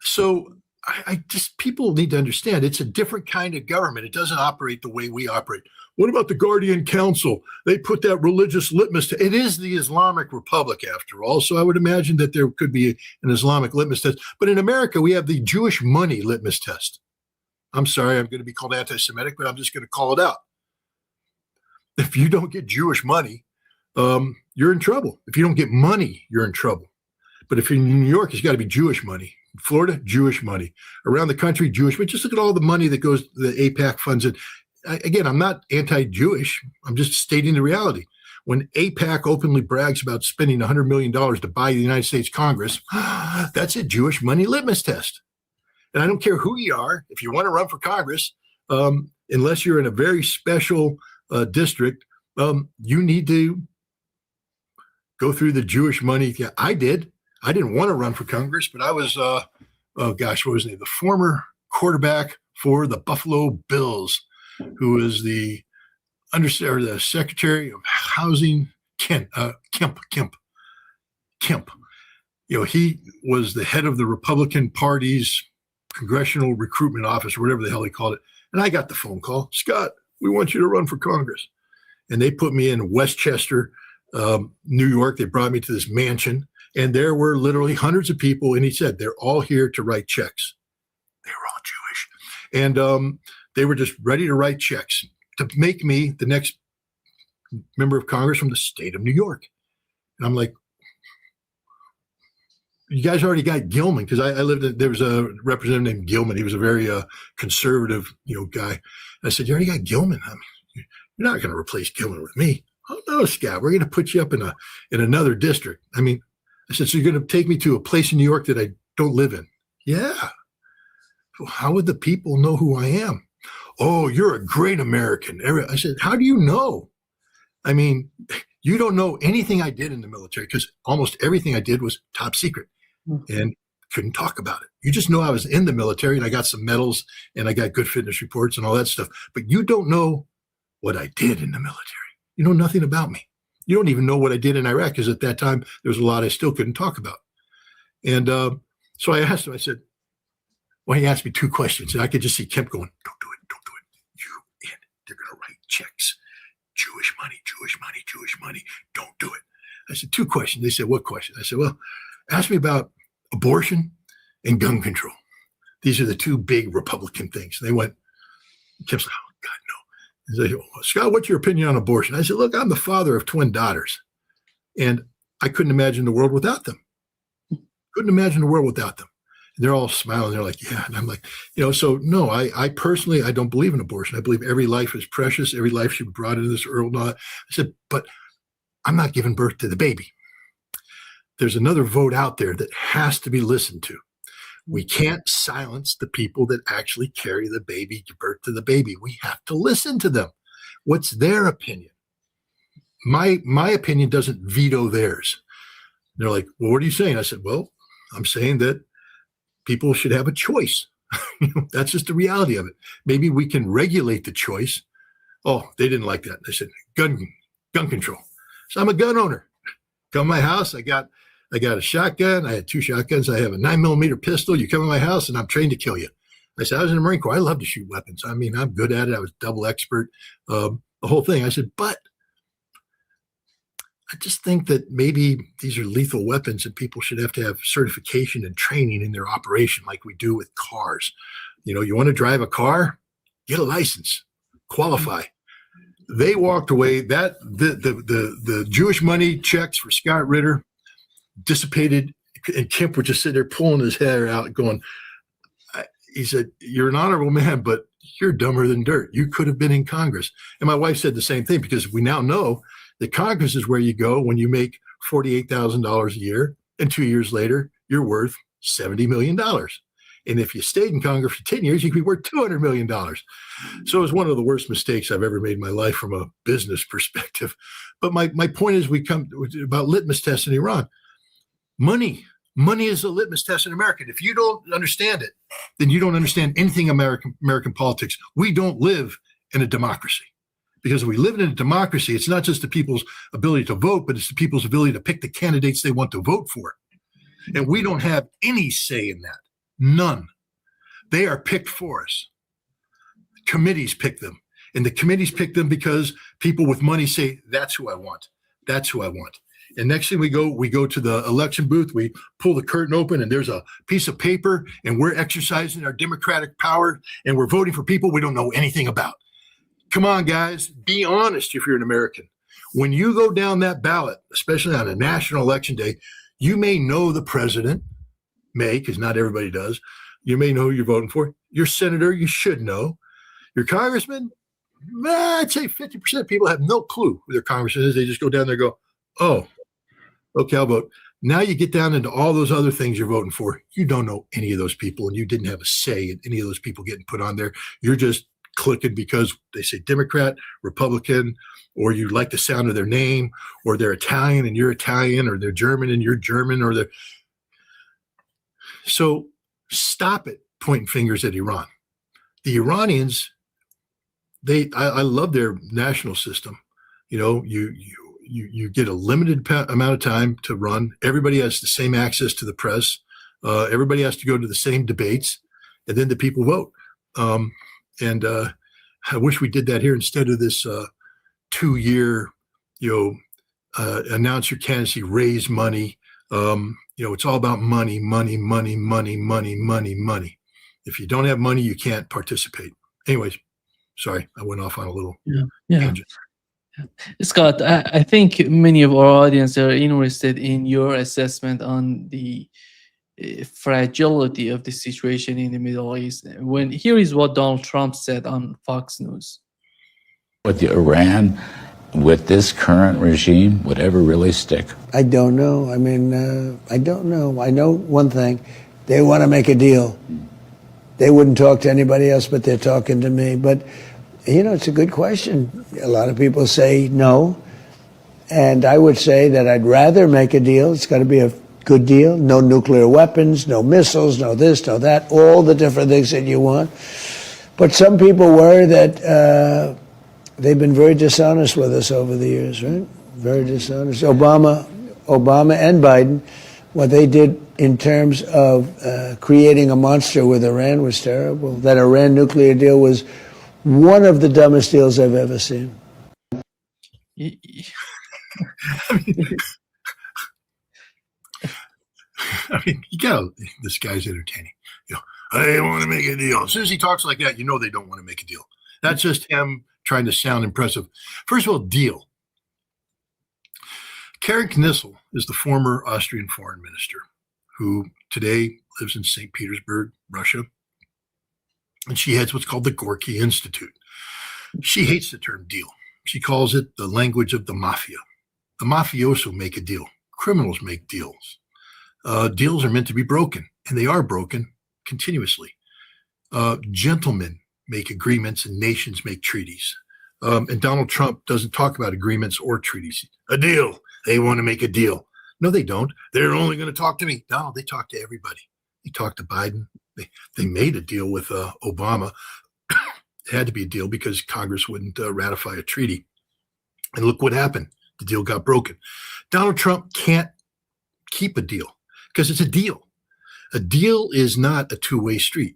So I just, people need to understand it's a different kind of government. It doesn't operate the way we operate. What about the Guardian Council? They put that religious litmus test. It is the Islamic Republic, after all. So I would imagine that there could be an Islamic litmus test. But in America, we have the Jewish money litmus test. I'm sorry, I'm going to be called anti-Semitic, but I'm just going to call it out. If you don't get Jewish money, you're in trouble. If you don't get money, you're in trouble. But if you're in New York, it's got to be Jewish money. Florida, Jewish money. Around the country, Jewish money. Just look at all the money that goes, the AIPAC funds. Again, I'm not anti-Jewish. I'm just stating the reality. When AIPAC openly brags about spending $100 million to buy the United States Congress, that's a Jewish money litmus test. And I don't care who you are. If you want to run for Congress, unless you're in a very special district, you need to go through the Jewish money. Yeah, I did. I didn't want to run for Congress, but I was oh gosh, what was his name? The former quarterback for the Buffalo Bills, who is the the Secretary of Housing, Kemp. He was the head of the Republican Party's Congressional Recruitment Office, or whatever the hell they called it. And I got the phone call, Scott, we want you to run for Congress. And they put me in Westchester, New York. They brought me to this mansion, and there were literally hundreds of people. And he said, they're all here to write checks. They were all Jewish. And they were just ready to write checks to make me the next member of Congress from the state of New York. And I'm like, you guys already got Gilman, because I lived there was a representative named Gilman. He was a very conservative, guy. And I said, you already got Gilman. I mean, you're not going to replace Gilman with me. Oh no, Scott, we're going to put you up in another district. I mean, I said, so you're going to take me to a place in New York that I don't live in? Yeah. Well, how would the people know who I am? Oh, you're a great American. I said, how do you know? I mean, you don't know anything I did in the military, because almost everything I did was top secret and couldn't talk about it. You just know I was in the military and I got some medals and I got good fitness reports and all that stuff. But you don't know what I did in the military. You know nothing about me. You don't even know what I did in Iraq, because at that time there was a lot I still couldn't talk about. And so I asked him, I said, well, he asked me two questions, and I could just see Kemp going, don't do it, don't do it. You and they're going to write checks. Jewish money, Jewish money, Jewish money. Don't do it. I said, two questions. They said, what question? I said, well, ask me about abortion and gun control. These are the two big Republican things. And they went, Kemp's like, oh, God, no. And they said, well, Scott, what's your opinion on abortion? I said, look, I'm the father of twin daughters, and I couldn't imagine the world without them. Couldn't imagine the world without them. And they're all smiling. They're like, yeah. And I'm like, so no, I personally, I don't believe in abortion. I believe every life is precious. Every life should be brought into this world. I said, but I'm not giving birth to the baby. There's another vote out there that has to be listened to. We can't silence the people that actually carry the baby, give birth to the baby. We have to listen to them. What's their opinion? My opinion doesn't veto theirs. They're like, well, what are you saying? I said, well, I'm saying that people should have a choice. That's just the reality of it. Maybe we can regulate the choice. Oh, they didn't like that. They said, gun control. So I'm a gun owner. Come to my house. I got a shotgun. I had two shotguns. I have a 9mm pistol. You come to my house and I'm trained to kill you. I said, I was in the Marine Corps. I love to shoot weapons. I mean, I'm good at it. I was double expert, the whole thing. I said, but I just think that maybe these are lethal weapons and people should have to have certification and training in their operation, like we do with cars. You want to drive a car, get a license, qualify. They walked away. That the Jewish money checks for Scott Ritter dissipated, and Kemp would just sit there pulling his hair out, going, he said, you're an honorable man, but you're dumber than dirt. You could have been in Congress. And my wife said the same thing, because we now know that Congress is where you go when you make $48,000 a year, and 2 years later, you're worth $70 million. And if you stayed in Congress for 10 years, you could be worth $200 million. So it was one of the worst mistakes I've ever made in my life from a business perspective. But my point is, we come about litmus tests in Iran. Money is a litmus test in America. If you don't understand it, then you don't understand anything American politics. We don't live in a democracy. Because if we live in a democracy, it's not just the people's ability to vote, but it's the people's ability to pick the candidates they want to vote for. And we don't have any say in that. None. They are picked for us. Committees pick them. And the committees pick them because people with money say, that's who I want. That's who I want. And next thing we go to the election booth, we pull the curtain open and there's a piece of paper and we're exercising our democratic power and we're voting for people we don't know anything about. Come on, guys, be honest if you're an American. When you go down that ballot, especially on a national election day, you may know the president, because not everybody does. You may know who you're voting for. Your senator, you should know. Your congressman, I'd say 50% of people have no clue who their congressman is. They just go down there and go, oh, okay, I'll vote. Now you get down into all those other things you're voting for. You don't know any of those people, and you didn't have a say in any of those people getting put on there. You're just clicking because they say Democrat, Republican, or you like the sound of their name, or they're Italian and you're Italian, or they're German and you're German, or they're. So stop it pointing fingers at Iran. The Iranians, I love their national system. You know, you get a limited amount of time to run. Everybody has the same access to the press. Everybody has to go to the same debates, and then the people vote. I wish we did that here instead of this 2-year, announce your candidacy, raise money. It's all about money, money, money, money, money, money, money. If you don't have money, you can't participate. Anyways, sorry, I went off on a little tangent. Scott, I think many of our audience are interested in your assessment on the fragility of the situation in the Middle East. Here is what Donald Trump said on Fox News. With Iran, with this current regime, would ever really stick? I don't know. I mean, I don't know. I know one thing. They want to make a deal. They wouldn't talk to anybody else, but they're talking to me. But, it's a good question. A lot of people say no. And I would say that I'd rather make a deal. It's got to be a good deal. No nuclear weapons, no missiles, no this, no that, all the different things that you want. But some people worry that they've been very dishonest with us over the years, right? Very dishonest. Obama and Biden, what they did in terms of creating a monster with Iran was terrible. That Iran nuclear deal was one of the dumbest deals I've ever seen. This guy's entertaining. I want to make a deal. As soon as he talks like that, they don't want to make a deal. That's just him trying to sound impressive. First of all, deal. Karen Knissel is the former Austrian foreign minister who today lives in St. Petersburg, Russia. And she heads what's called the Gorky Institute. She hates the term deal. She calls it the language of the mafia. The mafioso make a deal. Criminals make deals. Deals are meant to be broken, and they are broken continuously. Gentlemen make agreements and nations make treaties. And Donald Trump doesn't talk about agreements or treaties. A deal. They want to make a deal. No, they don't. They're only going to talk to me. No, they talk to everybody. They talked to Biden. They made a deal with Obama. It had to be a deal because Congress wouldn't ratify a treaty. And look what happened. The deal got broken. Donald Trump can't keep a deal because it's a deal. A deal is not a two-way street.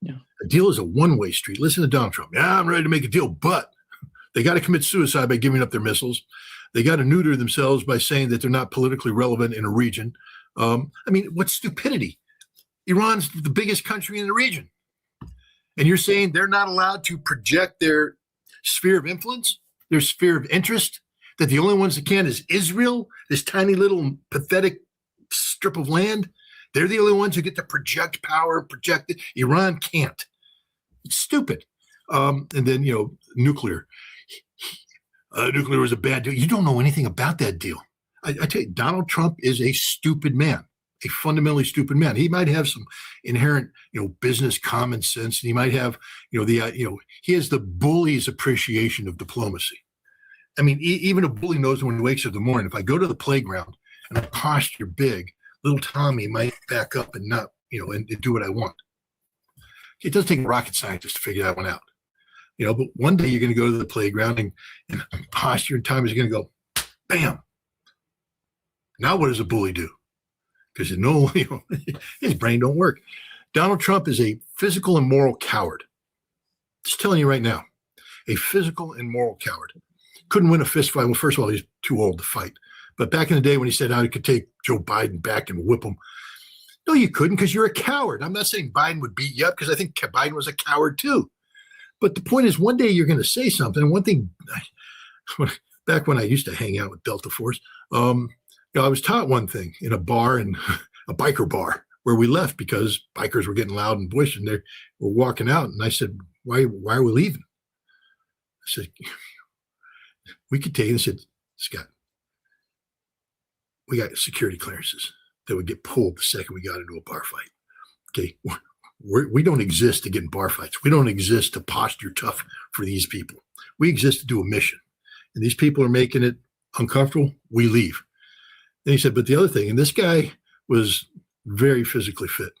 Yeah. A deal is a one-way street. Listen to Donald Trump. Yeah, I'm ready to make a deal, but they got to commit suicide by giving up their missiles. They got to neuter themselves by saying that they're not politically relevant in a region. What stupidity. Iran's the biggest country in the region. And you're saying they're not allowed to project their sphere of influence, their sphere of interest, that the only ones that can is Israel, this tiny little pathetic strip of land. They're the only ones who get to project power, project it. Iran can't. It's stupid. And then, nuclear. Nuclear was a bad deal. You don't know anything about that deal. I tell you, Donald Trump is a stupid man, a fundamentally stupid man. He might have some inherent, business common sense, and he might have, he has the bully's appreciation of diplomacy. Even a bully knows when he wakes up in the morning. If I go to the playground and I posture big, little Tommy might back up and not, and do what I want. It doesn't take a rocket scientist to figure that one out. But one day you're going to go to the playground and posture and Tommy's going to go, bam. Now what does a bully do? Because his brain don't work. Donald Trump is a physical and moral coward. Just telling you right now, a physical and moral coward. Couldn't win a fist fight. Well, first of all, he's too old to fight. But back in the day when he said how he could take Joe Biden back and whip him, no, you couldn't because you're a coward. I'm not saying Biden would beat you up because I think Biden was a coward too. But the point is, one day you're going to say something. And one thing, back when I used to hang out with Delta Force, I was taught one thing in a bar, in a biker bar, where we left because bikers were getting loud and boisterous, and they were walking out. And I said, why are we leaving? I said, we could take it. I said, Scott, we got security clearances that would get pulled the second we got into a bar fight. Okay. We don't exist to get in bar fights. We don't exist to posture tough for these people. We exist to do a mission. And these people are making it uncomfortable. We leave. Then he said, but the other thing, and this guy was very physically fit.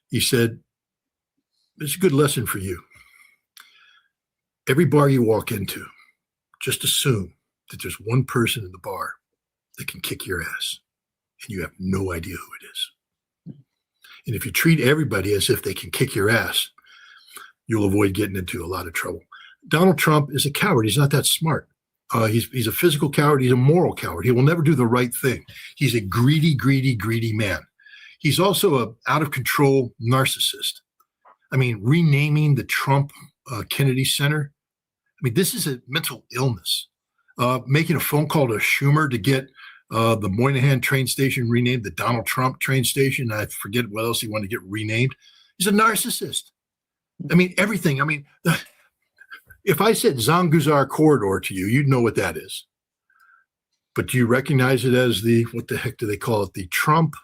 He said, "It's a good lesson for you. Every bar you walk into, just assume that there's one person in the bar that can kick your ass, and you have no idea who it is. And if you treat everybody as if they can kick your ass, you'll avoid getting into a lot of trouble." Donald Trump is a coward. He's not that smart. He's a physical coward. He's a moral coward. He will never do the right thing. He's a greedy, greedy, greedy man. He's also a out of control narcissist. I mean, renaming the Trump Kennedy Center. I mean, this is a mental illness. Making a phone call to Schumer to get the Moynihan train station renamed the Donald Trump train station. I forget what else he wanted to get renamed. He's a narcissist. I mean, everything. I mean, if I said Zanguzar corridor to you, you'd know what that is. But do you recognize it as what the heck do they call it? The Trump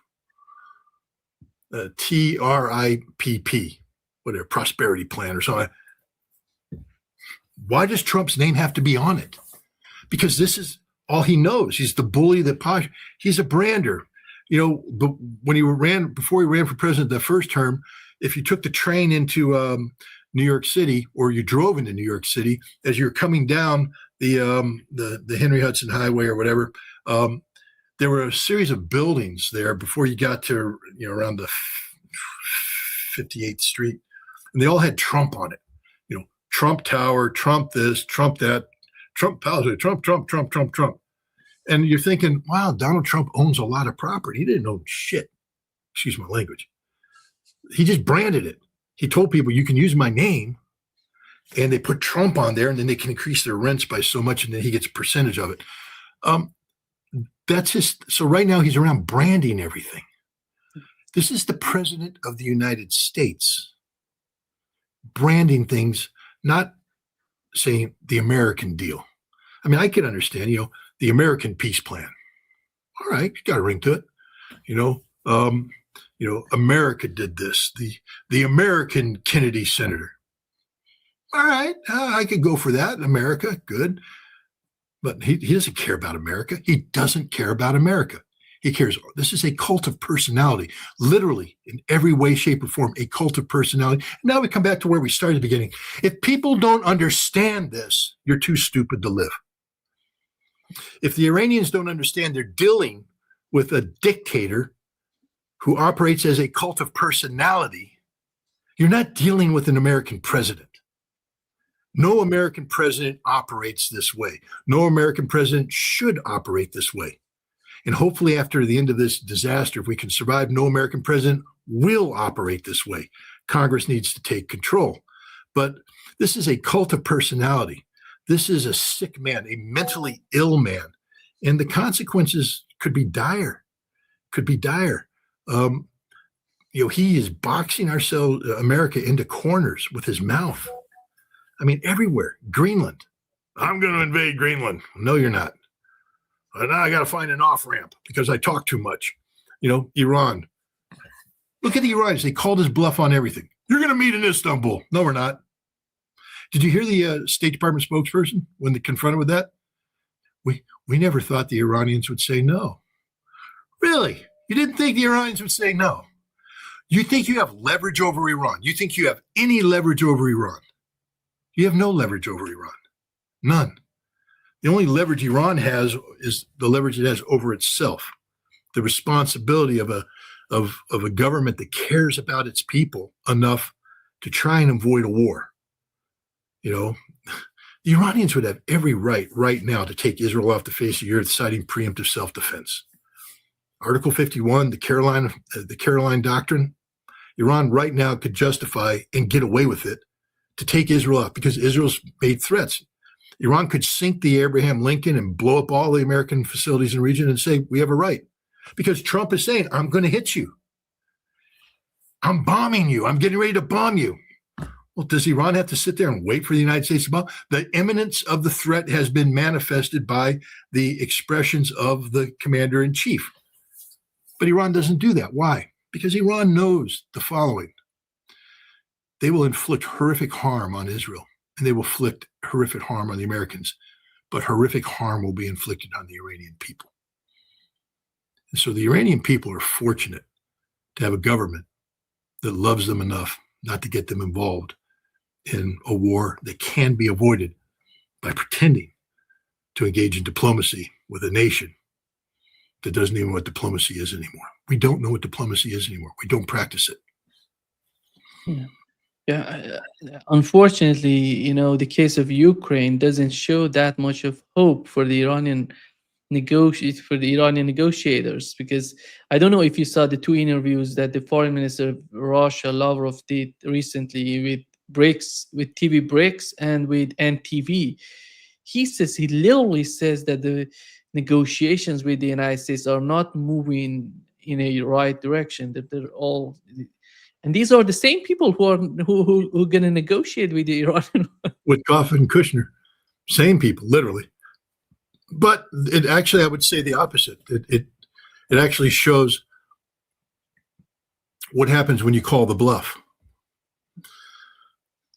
TRIPP, whatever, prosperity plan or something. Why does Trump's name have to be on it? Because this is all he knows. He's the bully that posh. He's a brander. You know, but before he ran for president the first term, if you took the train into New York City, or you drove into New York City, as you're coming down the Henry Hudson Highway or whatever, there were a series of buildings there before you got to, you know, around the 58th Street, and they all had Trump on it. You know, Trump Tower, Trump this, Trump that, Trump Palace, Trump, Trump, Trump, Trump, Trump. And you're thinking, wow, Donald Trump owns a lot of property. He didn't own shit. Excuse my language. He just branded it. He told people, you can use my name, and they put Trump on there, and then they can increase their rents by so much, and then he gets a percentage of it. That's his. So right now he's around branding everything. This is the president of the United States branding things, not saying the American deal. I mean, I can understand, you know, the American peace plan. All right, you got a ring to it. America did this. The American Kennedy Senator. All right, I could go for that. America, good. But he doesn't care about America. He doesn't care about America. He cares. This is a cult of personality, literally in every way, shape, or form, a cult of personality. Now we come back to where we started at the beginning. If people don't understand this, you're too stupid to live. If the Iranians don't understand they're dealing with a dictator who operates as a cult of personality, you're not dealing with an American president. No American president operates this way. No American president should operate this way. And hopefully after the end of this disaster, if we can survive, no American president will operate this way. Congress needs to take control. But this is a cult of personality. This is a sick man, a mentally ill man. And the consequences could be dire, he is boxing America into corners with his mouth. I mean, everywhere. Greenland. I'm going to invade Greenland. No, you're not. Now I got to find an off-ramp because I talk too much. You know, Iran. Look at the Iranians. They called his bluff on everything. You're going to meet in Istanbul. No, we're not. Did you hear the State Department spokesperson when they confronted with that? We never thought the Iranians would say no. Really? You didn't think the Iranians would say no? You think you have leverage over Iran? You think you have any leverage over Iran? You have no leverage over Iran. None. The only leverage Iran has is the leverage it has over itself. The responsibility of a government that cares about its people enough to try and avoid a war. You know, the Iranians would have every right now to take Israel off the face of the earth, citing preemptive self-defense. Article 51, the Caroline Doctrine, Iran right now could justify and get away with it to take Israel off because Israel's made threats. Iran could sink the Abraham Lincoln and blow up all the American facilities in the region and say, we have a right. Because Trump is saying, I'm going to hit you. I'm bombing you. I'm getting ready to bomb you. Well, does Iran have to sit there and wait for the United States to bomb? The imminence of the threat has been manifested by the expressions of the commander-in-chief. But Iran doesn't do that. Why? Because Iran knows the following. They will inflict horrific harm on Israel, and they will inflict horrific harm on the Americans, but horrific harm will be inflicted on the Iranian people. And so the Iranian people are fortunate to have a government that loves them enough not to get them involved in a war that can be avoided by pretending to engage in diplomacy with a nation that doesn't even know what diplomacy is anymore. We don't know what diplomacy is anymore. We don't practice it. Yeah. Yeah, unfortunately, the case of Ukraine doesn't show that much of hope for the Iranian negotiators, because I don't know if you saw the two interviews that the foreign minister of Russia, Lavrov, did recently with TV Bricks and with NTV. He literally says that the negotiations with the United States are not moving in a right direction, that they're all, and these are the same people who are going to negotiate with the Iranian. With Goff and Kushner, same people, literally. But it actually, I would say the opposite. It actually shows what happens when you call the bluff.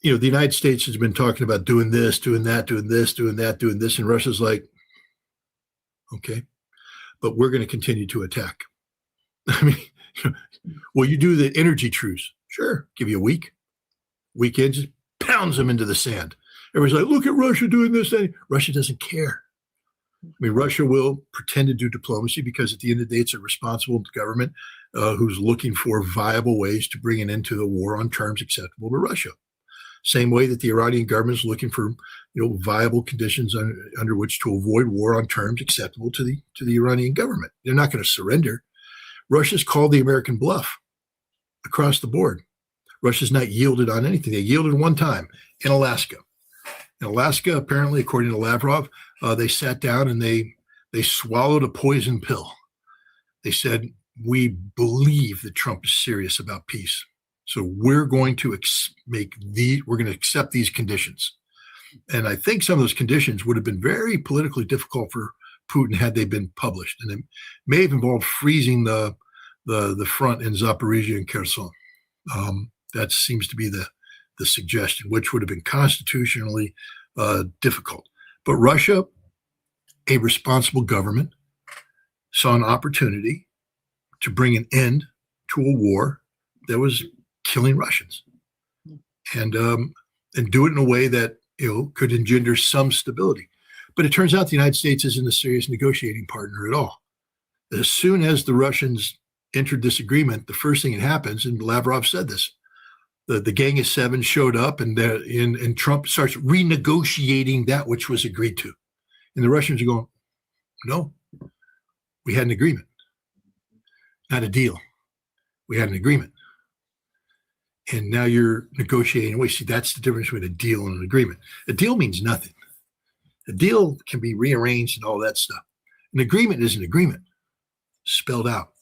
The United States has been talking about doing this, doing that, doing this, doing that, doing this, and Russia's like, okay, but we're going to continue to attack. I mean, will you do the energy truce? Sure, give you a week. Weekend just pounds them into the sand. Everybody's like, look at Russia doing this thing. Russia doesn't care. I mean, Russia will pretend to do diplomacy because at the end of the day, it's a responsible government who's looking for viable ways to bring an end to the war on terms acceptable to Russia. Same way that the Iranian government is looking for, viable conditions under which to avoid war on terms acceptable to the Iranian government. They're not going to surrender. Russia's called the American bluff across the board. Russia's not yielded on anything. They yielded one time in Alaska. In Alaska, apparently, according to Lavrov, they sat down and they swallowed a poison pill. They said, we believe that Trump is serious about peace. So we're going to accept these conditions. And I think some of those conditions would have been very politically difficult for Putin had they been published. And it may have involved freezing the front in Zaporizhia and Kherson. That seems to be the suggestion, which would have been constitutionally difficult. But Russia, a responsible government, saw an opportunity to bring an end to a war that was killing Russians, and do it in a way that could engender some stability. But it turns out the United States isn't a serious negotiating partner at all. As soon as the Russians entered this agreement, the first thing that happens, and Lavrov said this, the Gang of Seven showed up, and Trump starts renegotiating that which was agreed to, and the Russians are going, no, we had an agreement, not a deal. We had an agreement. And now you're negotiating. Wait, see, that's the difference between a deal and an agreement. A deal means nothing. A deal can be rearranged and all that stuff. An agreement is an agreement, spelled out.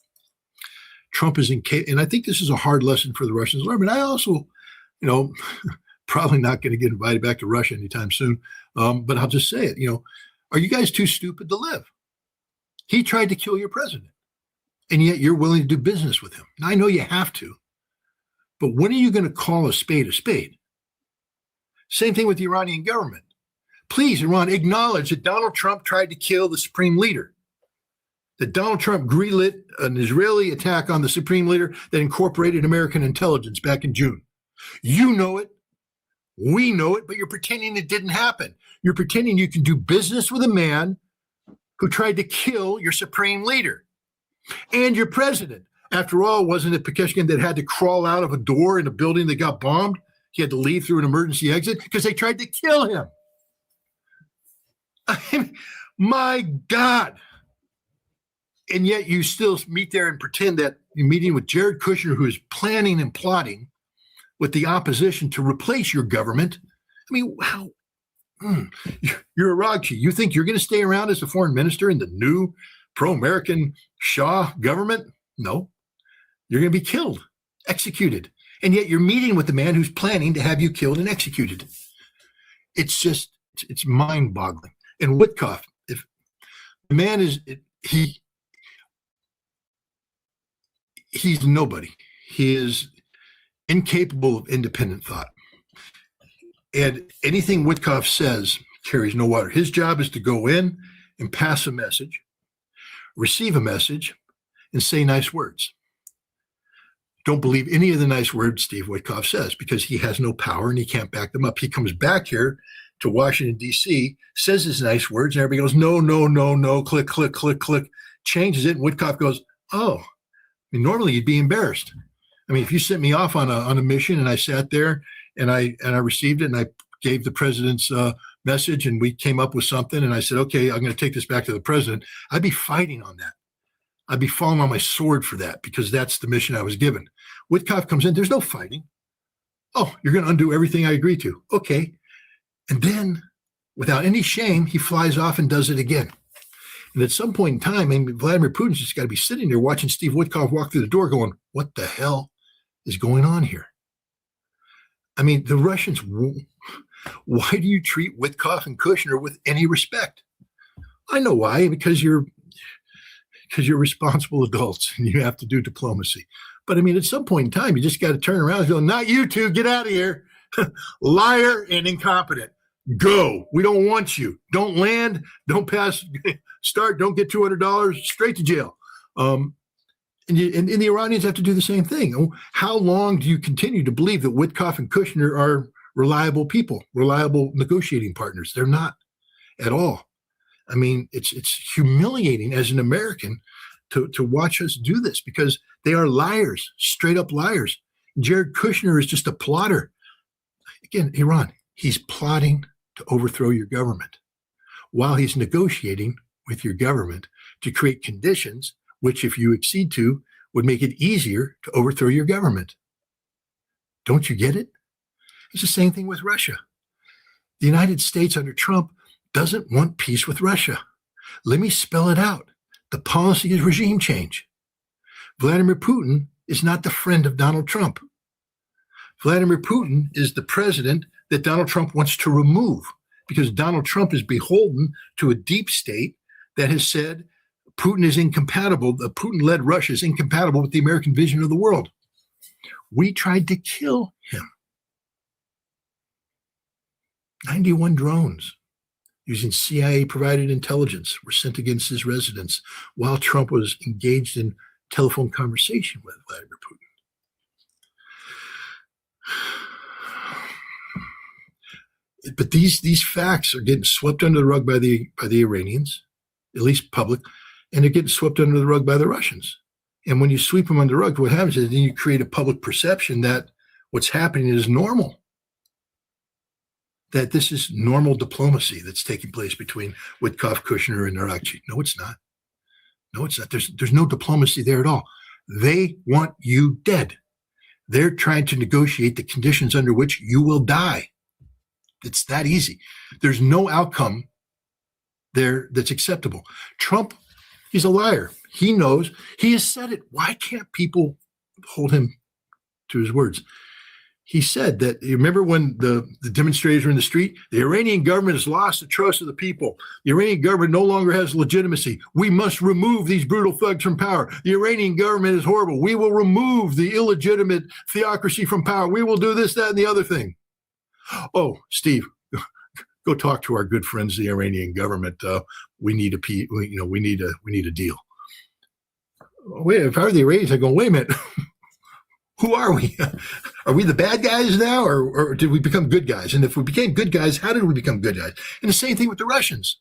Trump is and I think this is a hard lesson for the Russians to learn. But I also, probably not going to get invited back to Russia anytime soon. But I'll just say it. Are you guys too stupid to live? He tried to kill your president, and yet you're willing to do business with him. Now, I know you have to. But when are you going to call a spade a spade? Same thing with the Iranian government. Please, Iran, acknowledge that Donald Trump tried to kill the supreme leader, that Donald Trump greenlit an Israeli attack on the supreme leader that incorporated American intelligence back in June. You know it. We know it, but you're pretending it didn't happen. You're pretending you can do business with a man who tried to kill your supreme leader and your president. After all, wasn't it Pekeshkin that had to crawl out of a door in a building that got bombed? He had to leave through an emergency exit because they tried to kill him. I mean, my God. And yet you still meet there and pretend that you're meeting with Jared Kushner, who is planning and plotting with the opposition to replace your government. I mean, wow. You're a Ragchi. You think you're going to stay around as a foreign minister in the new pro-American Shah government? No. You're going to be killed, executed. And yet you're meeting with the man who's planning to have you killed and executed. It's mind-boggling. And Witkoff, if the man he's nobody. He is incapable of independent thought. And anything Witkoff says carries no water. His job is to go in and pass a message, receive a message, and say nice words. don't believe any of the nice words Steve Witkoff says because he has no power and he can't back them up. He comes back here to Washington, D.C., says his nice words, and everybody goes, no, no, no, no, click, click, click, click, changes it. And Witkoff goes, oh, I mean, normally you'd be embarrassed. I mean, if you sent me off on a mission and I sat there and I received it and I gave the president's message and we came up with something and I said, okay, I'm going to take this back to the president, I'd be fighting on that. I'd be falling on my sword for that because that's the mission I was given. Witkoff comes in, there's no fighting. Oh, you're going to undo everything I agreed to. Okay. And then without any shame, he flies off and does it again. And at some point in time, I mean, Vladimir Putin's just got to be sitting there watching Steve Witkoff walk through the door going, what the hell is going on here? I mean, the Russians, why do you treat Witkoff and Kushner with any respect? I know why, because you're responsible adults and you have to do diplomacy. But I mean, at some point in time, you just got to turn around and go, not you two, get out of here. Liar and incompetent. Go. We don't want you. Don't land. Don't pass. Start. Don't get $200. Straight to jail. And the Iranians have to do the same thing. How long do you continue to believe that Witkoff and Kushner are reliable people, reliable negotiating partners? They're not at all. I mean, it's humiliating as an American to watch us do this because they are liars, straight up liars. Jared Kushner is just a plotter. Again, Iran, he's plotting to overthrow your government while he's negotiating with your government to create conditions which, if you accede to, would make it easier to overthrow your government. Don't you get it? It's the same thing with Russia. The United States under Trump doesn't want peace with Russia. Let me spell it out. The policy is regime change. Vladimir Putin is not the friend of Donald Trump. Vladimir Putin is the president that Donald Trump wants to remove because Donald Trump is beholden to a deep state that has said Putin is incompatible, the Putin-led Russia is incompatible with the American vision of the world. We tried to kill him. 91 drones using CIA-provided intelligence were sent against his residence while Trump was engaged in telephone conversation with Vladimir Putin. But these facts are getting swept under the rug by the Iranians, at least public, and they're getting swept under the rug by the Russians. And when you sweep them under the rug, what happens is then you create a public perception that what's happening is normal, that this is normal diplomacy that's taking place between Witkoff, Kushner, and Arakchi. No, it's not. No, it's not. There's no diplomacy there at all. They want you dead. They're trying to negotiate the conditions under which you will die. It's that easy. There's no outcome there that's acceptable. Trump, he's a liar. He knows. He has said it. Why can't people hold him to his words? He said that, you remember when the demonstrators were in the street? The Iranian government has lost the trust of the people. The Iranian government no longer has legitimacy. We must remove these brutal thugs from power. The Iranian government is horrible. We will remove the illegitimate theocracy from power. We will do this, that, and the other thing. Oh, Steve, go talk to our good friends, the Iranian government. We need a deal. Wait, if I were the Iranians, I'd go, wait a minute. Who are we? Are we the bad guys now, or did we become good guys? And if we became good guys, how did we become good guys? And the same thing with the Russians.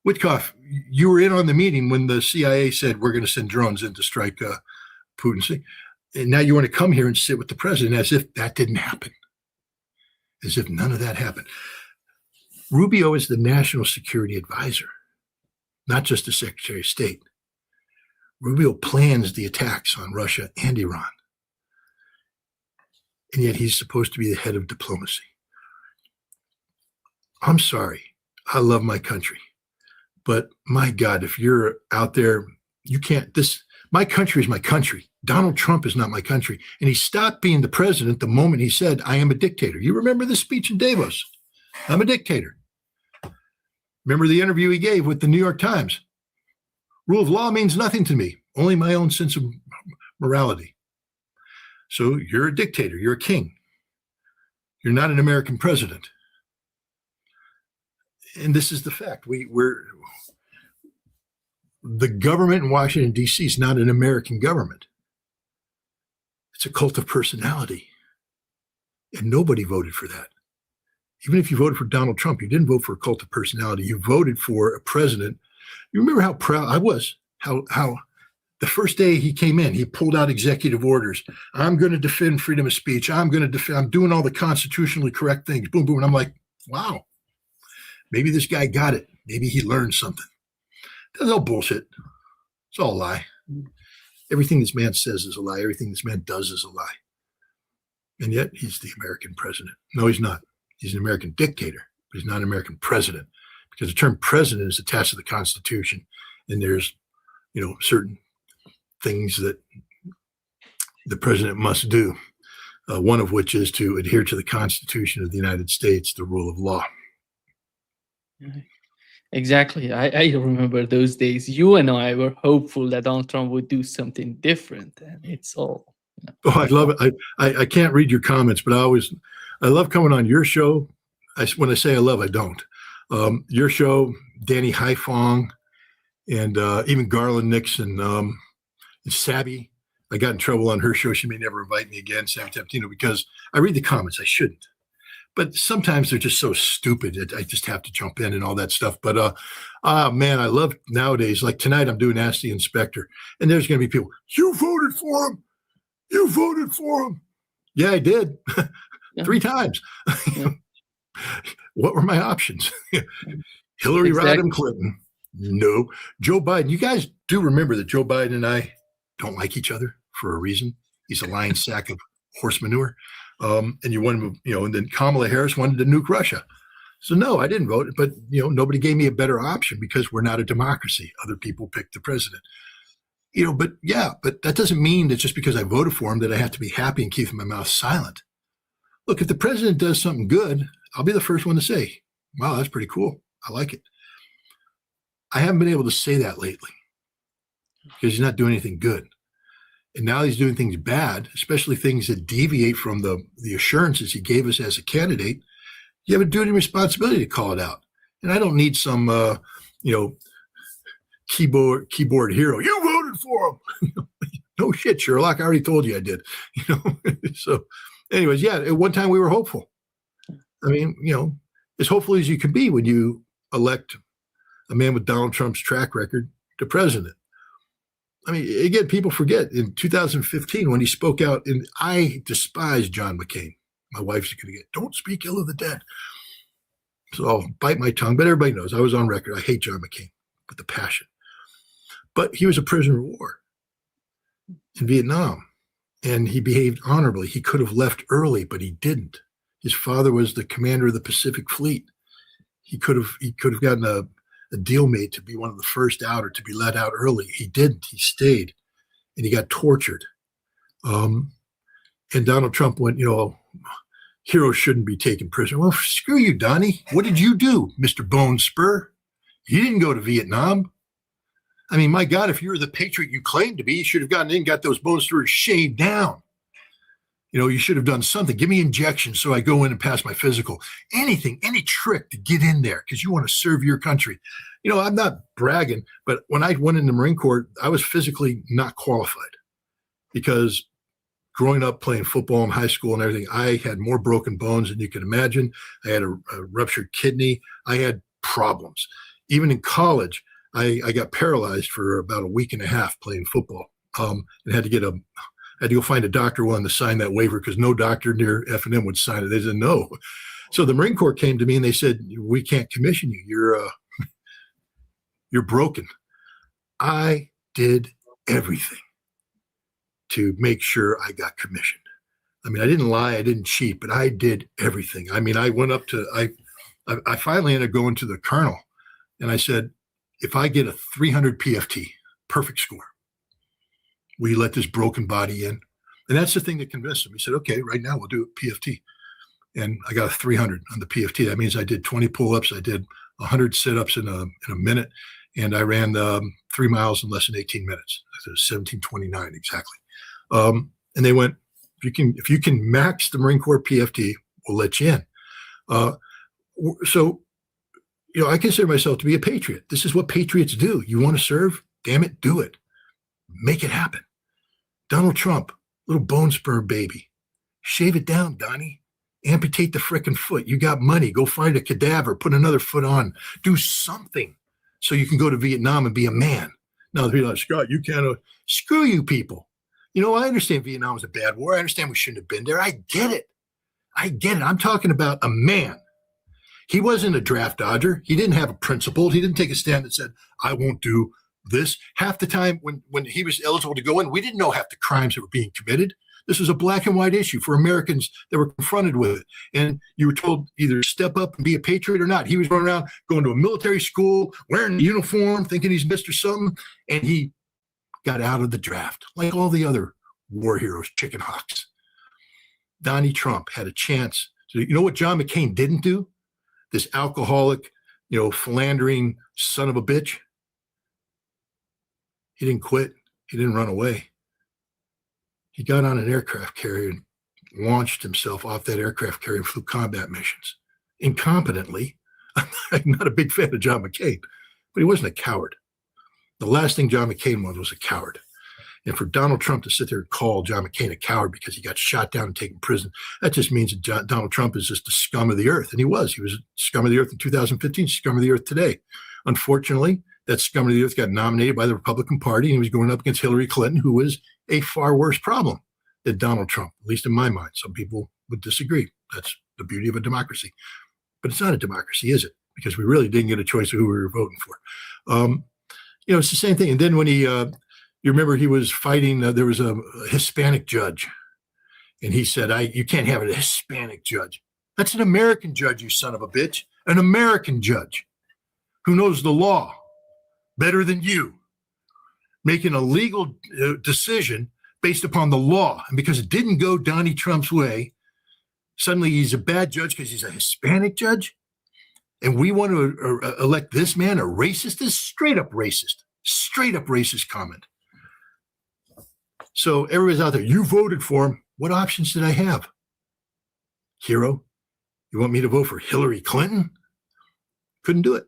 Witkoff, you were in on the meeting when the CIA said we're going to send drones in to strike Putin. And now you want to come here and sit with the president as if that didn't happen, as if none of that happened. Rubio is the national security advisor, not just the Secretary of State. Rubio plans the attacks on Russia and Iran. And yet he's supposed to be the head of diplomacy. I'm sorry. I love my country. But my God, if you're out there, you can't, my country is my country. Donald Trump is not my country. And he stopped being the president the moment he said, I am a dictator. You remember the speech in Davos? I'm a dictator. Remember the interview he gave with the New York Times? Rule of law means nothing to me, only my own sense of morality. So you're a dictator. You're a king. You're not an American president. And this is the fact. the government in Washington, D.C. is not an American government. It's a cult of personality. And nobody voted for that. Even if you voted for Donald Trump, you didn't vote for a cult of personality. You voted for a president. You remember how proud I was, how the first day he came in, he pulled out executive orders. I'm going to defend freedom of speech. I'm doing all the constitutionally correct things. Boom, boom. And I'm like, wow, maybe this guy got it. Maybe he learned something. That's all bullshit. It's all a lie. Everything this man says is a lie. Everything this man does is a lie. And yet he's the American president. No, he's not. He's an American dictator, but he's not an American president, because the term president is attached to the Constitution. And there's, certain things that the president must do, one of which is to adhere to the Constitution of the United States, the rule of law. Exactly. I remember those days. You and I were hopeful that Donald Trump would do something different, and it's all. Oh, I love it. I can't read your comments, but I love coming on your show. When I say I love, I don't. Your show, Danny Haifong, and even Garland Nixon, and Sabby. I got in trouble on her show. She may never invite me again, Sabby Taptino, because I read the comments. I shouldn't. But sometimes they're just so stupid that I just have to jump in and all that stuff. But man, I love nowadays. Like tonight, I'm doing Ask the Inspector, and there's going to be people. You voted for him. You voted for him. Yeah, I did. 3 times. Yeah. What were my options? Hillary Rodham Clinton. No. Joe Biden. You guys do remember that Joe Biden and I don't like each other for a reason. He's a lying sack of horse manure. And you wanted him, and then Kamala Harris wanted to nuke Russia. So no, I didn't vote, but nobody gave me a better option because we're not a democracy. Other people picked the president. But that doesn't mean that just because I voted for him that I have to be happy and keep my mouth silent. Look, if the president does something good, I'll be the first one to say, wow, that's pretty cool. I like it. I haven't been able to say that lately because he's not doing anything good. And now he's doing things bad, especially things that deviate from the assurances he gave us as a candidate. You have a duty and responsibility to call it out. And I don't need some, keyboard hero. You voted for him. No shit, Sherlock. I already told you I did. So anyways, at one time we were hopeful. I mean, as hopeful as you can be when you elect a man with Donald Trump's track record to president. I mean, again, people forget in 2015 when he spoke out, and I despise John McCain. My wife's going to don't speak ill of the dead. So I'll bite my tongue, but everybody knows I was on record. I hate John McCain with a passion. But he was a prisoner of war in Vietnam, and he behaved honorably. He could have left early, but he didn't. His father was the commander of the Pacific Fleet. He could have gotten a deal made to be one of the first out or to be let out early. He didn't. He stayed, and he got tortured. And Donald Trump went, heroes shouldn't be taken prisoner. Well, screw you, Donnie. What did you do, Mr. Bone Spur? You didn't go to Vietnam. I mean, my God, if you were the patriot you claimed to be, you should have gotten in, got those bone spurs shaved down. You should have done something. Give me injections so I go in and pass my physical. Anything, any trick to get in there because you want to serve your country. I'm not bragging, but when I went in the Marine Corps, I was physically not qualified because growing up playing football in high school and everything, I had more broken bones than you can imagine. I had a ruptured kidney. I had problems. Even in college, I got paralyzed for about a week and a half playing football and had to go find a doctor willing to sign that waiver because no doctor near F&M would sign it. They said no. So the Marine Corps came to me and they said, we can't commission you. You're broken. I did everything to make sure I got commissioned. I mean, I didn't lie. I didn't cheat, but I did everything. I mean, I went up to, I finally ended up going to the colonel and I said, if I get a 300 PFT, perfect score, will you let this broken body in? And that's the thing that convinced him. He said, okay, right now we'll do a PFT. And I got a 300 on the PFT. That means I did 20 pull-ups. I did 100 sit-ups in a minute. And I ran 3 miles in less than 18 minutes. It was 17:29 exactly. And they went, if you can max the Marine Corps PFT, we'll let you in. So I consider myself to be a patriot. This is what patriots do. You want to serve? Damn it, do it. Make it happen. Donald Trump, little bone spur baby. Shave it down, Donnie. Amputate the frickin' foot. You got money. Go find a cadaver. Put another foot on. Do something so you can go to Vietnam and be a man. Now, the people are like, Scott, you can't. Screw you people. You know, I understand Vietnam was a bad war. I understand we shouldn't have been there. I get it. I'm talking about a man. He wasn't a draft dodger. He didn't have a principle. He didn't take a stand that said, I won't do this. Half the time when he was eligible to go in, we didn't know half the crimes that were being committed. This was a black and white issue for Americans that were confronted with it. And you were told either step up and be a patriot or not. He was running around going to a military school, wearing a uniform, thinking he's Mr. Something. And he got out of the draft like all the other war heroes, chicken hawks. Donnie Trump had a chance. So you know what John McCain didn't do? This alcoholic, philandering son of a bitch. He didn't quit. He didn't run away. He got on an aircraft carrier and launched himself off that aircraft carrier and flew combat missions. Incompetently. I'm not a big fan of John McCain, but he wasn't a coward. The last thing John McCain was a coward. And for Donald Trump to sit there and call John McCain a coward because he got shot down and taken to prison, that just means that Donald Trump is just the scum of the earth. And he was. He was scum of the earth in 2015, scum of the earth today. Unfortunately, that scum of the earth got nominated by the Republican Party, and he was going up against Hillary Clinton, who was a far worse problem than Donald Trump, at least in my mind. Some people would disagree. That's the beauty of a democracy. But it's not a democracy, is it? Because we really didn't get a choice of who we were voting for. It's the same thing. And then when he, you remember he was fighting, there was a Hispanic judge. And he said, you can't have a Hispanic judge. That's an American judge, you son of a bitch. An American judge who knows the law better than you, making a legal decision based upon the law. And because it didn't go Donnie Trump's way, suddenly he's a bad judge because he's a Hispanic judge. And we want to elect this man a racist? This is straight up racist comment. So everybody's out there, you voted for him. What options did I have? Hero, you want me to vote for Hillary Clinton? Couldn't do it.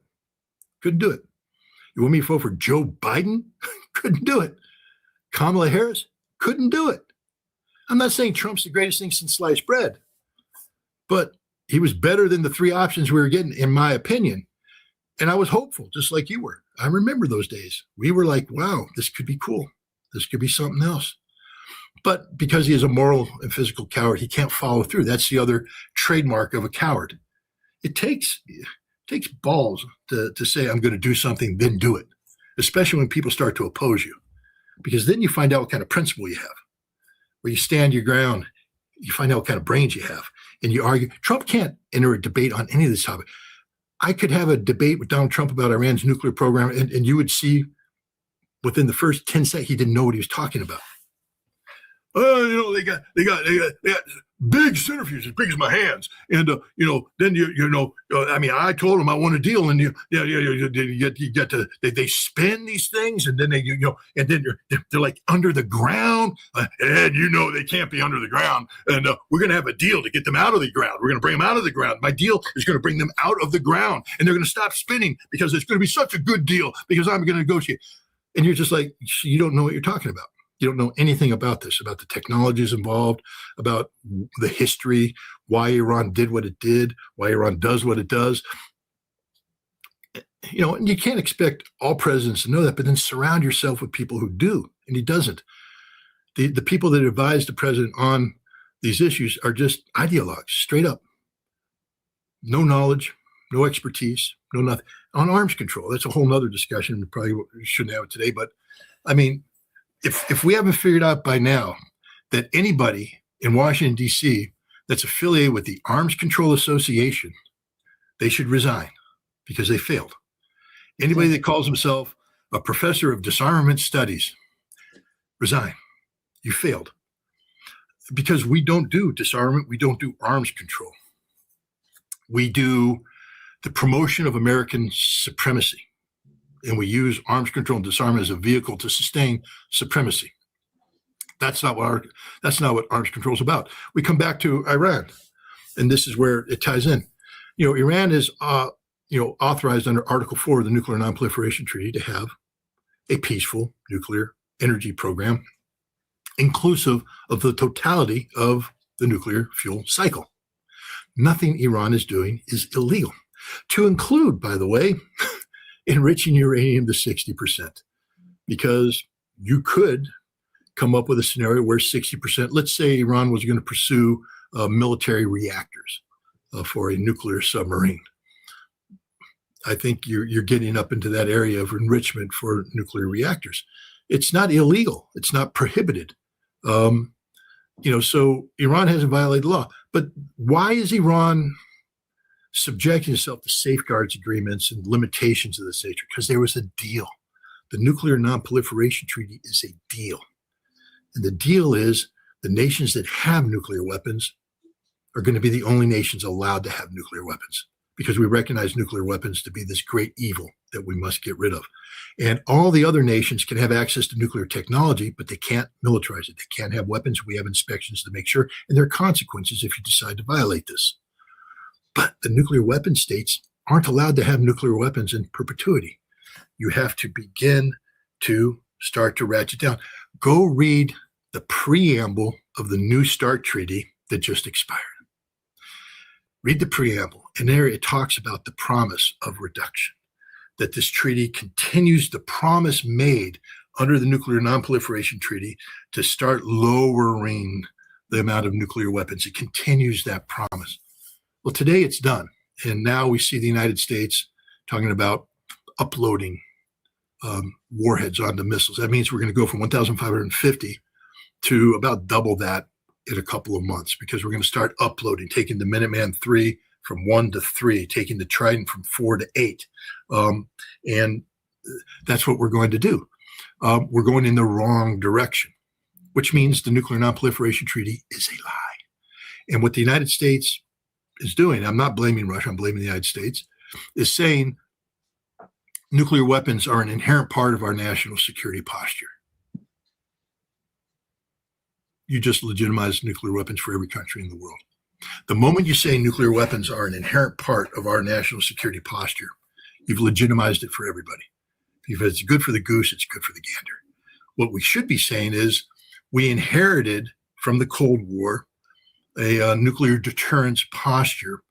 You want me to vote for Joe Biden? Couldn't do it. Kamala Harris? Couldn't do it. I'm not saying Trump's the greatest thing since sliced bread, but he was better than the three options we were getting, in my opinion. And I was hopeful, just like you were. I remember those days. We were like, wow, this could be cool. This could be something else. But because he is a moral and physical coward, he can't follow through. That's the other trademark of a coward. It takes balls to say, I'm going to do something, then do it, especially when people start to oppose you. Because then you find out what kind of principle you have, where you stand your ground. You find out what kind of brains you have, and you argue. Trump can't enter a debate on any of this topic. I could have a debate with Donald Trump about Iran's nuclear program, and you would see within the first 10 seconds, he didn't know what he was talking about. They got big centrifuges as big as my hands, and then I told him I want a deal, and you get to they spin these things, and then and then they're like under the ground, and they can't be under the ground, and we're gonna have a deal to get them out of the ground. We're gonna bring them out of the ground. My deal is gonna bring them out of the ground, and they're gonna stop spinning because it's gonna be such a good deal because I'm gonna negotiate. And you're just like, you don't know what you're talking about. You don't know anything about this, about the technologies involved, about the history, why Iran did what it did, why Iran does what it does. And you can't expect all presidents to know that, but then surround yourself with people who do, and he doesn't. The people that advise the president on these issues are just ideologues, straight up. No knowledge, no expertise, no nothing. On arms control, that's a whole nother discussion. We probably shouldn't have it today, but I mean, if we haven't figured out by now that anybody in Washington, D.C. that's affiliated with the Arms Control Association, they should resign because they failed. Anybody that calls himself a professor of disarmament studies, resign. You failed. Because we don't do disarmament, we don't do arms control. We do the promotion of American supremacy. And we use arms control and disarmament as a vehicle to sustain supremacy. That's not what arms control is about. We come back to Iran, and this is where it ties in. Iran is authorized under Article 4 of the Nuclear Non-Proliferation Treaty to have a peaceful nuclear energy program, inclusive of the totality of the nuclear fuel cycle. Nothing Iran is doing is illegal, to include, by the way, enriching uranium to 60%, because you could come up with a scenario where 60%, let's say Iran was going to pursue military reactors for a nuclear submarine. I think you're getting up into that area of enrichment for nuclear reactors. It's not illegal. It's not prohibited. So Iran hasn't violated the law. But why is Iran subjecting itself to safeguards agreements and limitations of this nature? Because there was a deal. The Nuclear Non-Proliferation Treaty is a deal. And the deal is the nations that have nuclear weapons are going to be the only nations allowed to have nuclear weapons, because we recognize nuclear weapons to be this great evil that we must get rid of. And all the other nations can have access to nuclear technology, but they can't militarize it. They can't have weapons. We have inspections to make sure, and there are consequences if you decide to violate this. But the nuclear weapon states aren't allowed to have nuclear weapons in perpetuity. You have to begin to start to ratchet down. Go read the preamble of the New START Treaty that just expired. Read the preamble, and there it talks about the promise of reduction, that this treaty continues the promise made under the Nuclear Non-Proliferation Treaty to start lowering the amount of nuclear weapons. It continues that promise. Well, today it's done, and now we see the United States talking about uploading warheads onto missiles. That means we're going to go from 1,550 to about double that in a couple of months, because we're going to start uploading, taking the Minuteman III from 1 to 3, taking the Trident from 4 to 8. And that's what we're going to do. We're going in the wrong direction, which means the Nuclear Non-Proliferation Treaty is a lie. And what the United States is doing, I'm not blaming Russia, I'm blaming the United States, is saying nuclear weapons are an inherent part of our national security posture. You just legitimize nuclear weapons for every country in the world. The moment you say nuclear weapons are an inherent part of our national security posture, you've legitimized it for everybody. If it's good for the goose, it's good for the gander. What we should be saying is we inherited from the Cold War a nuclear deterrence posture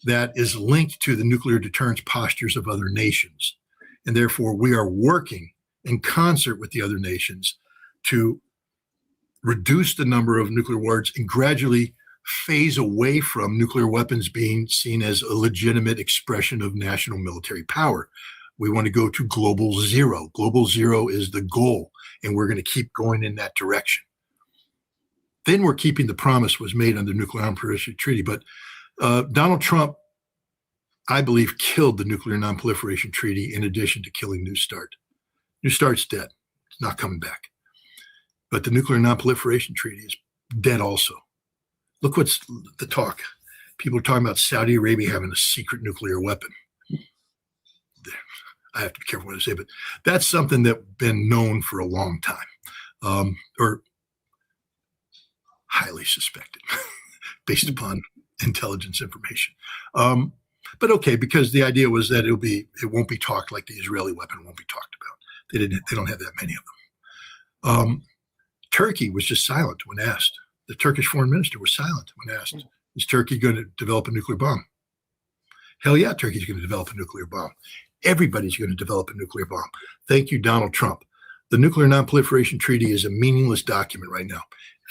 that is linked to the nuclear deterrence postures of other nations. And therefore, we are working in concert with the other nations to reduce the number of nuclear warheads and gradually phase away from nuclear weapons being seen as a legitimate expression of national military power. We want to go to global zero. Global zero is the goal, and we're going to keep going in that direction. Then we're keeping the promise was made under the Nuclear Non-Proliferation Treaty. But Donald Trump, I believe, killed the Nuclear Non-Proliferation Treaty in addition to killing New START. New START's dead. It's not coming back. But the Nuclear Non-Proliferation Treaty is dead also. Look what's the talk. People are talking about Saudi Arabia having a secret nuclear weapon. I have to be careful what I say, but that's something that's been known for a long time, or highly suspected based upon intelligence information. But okay, because the idea was that it won't be talked like the Israeli weapon won't be talked about. They don't have that many of them. Turkey was just silent when asked. The Turkish foreign minister was silent when asked, is Turkey going to develop a nuclear bomb? Hell yeah, Turkey's going to develop a nuclear bomb. Everybody's going to develop a nuclear bomb. Thank you, Donald Trump. The Nuclear Non-Proliferation Treaty is a meaningless document right now.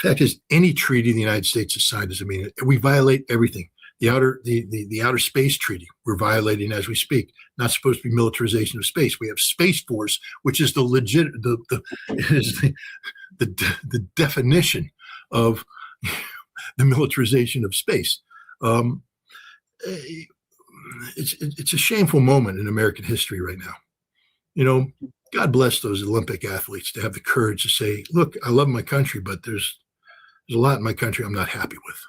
In fact, as any treaty the United States has signed is a meaningless. We violate everything. The outer space treaty, we're violating as we speak. Not supposed to be militarization of space. We have Space Force, which is the definition of the militarization of space. It's a shameful moment in American history right now. You know, God bless those Olympic athletes to have the courage to say, look, I love my country, but there's a lot in my country I'm not happy with.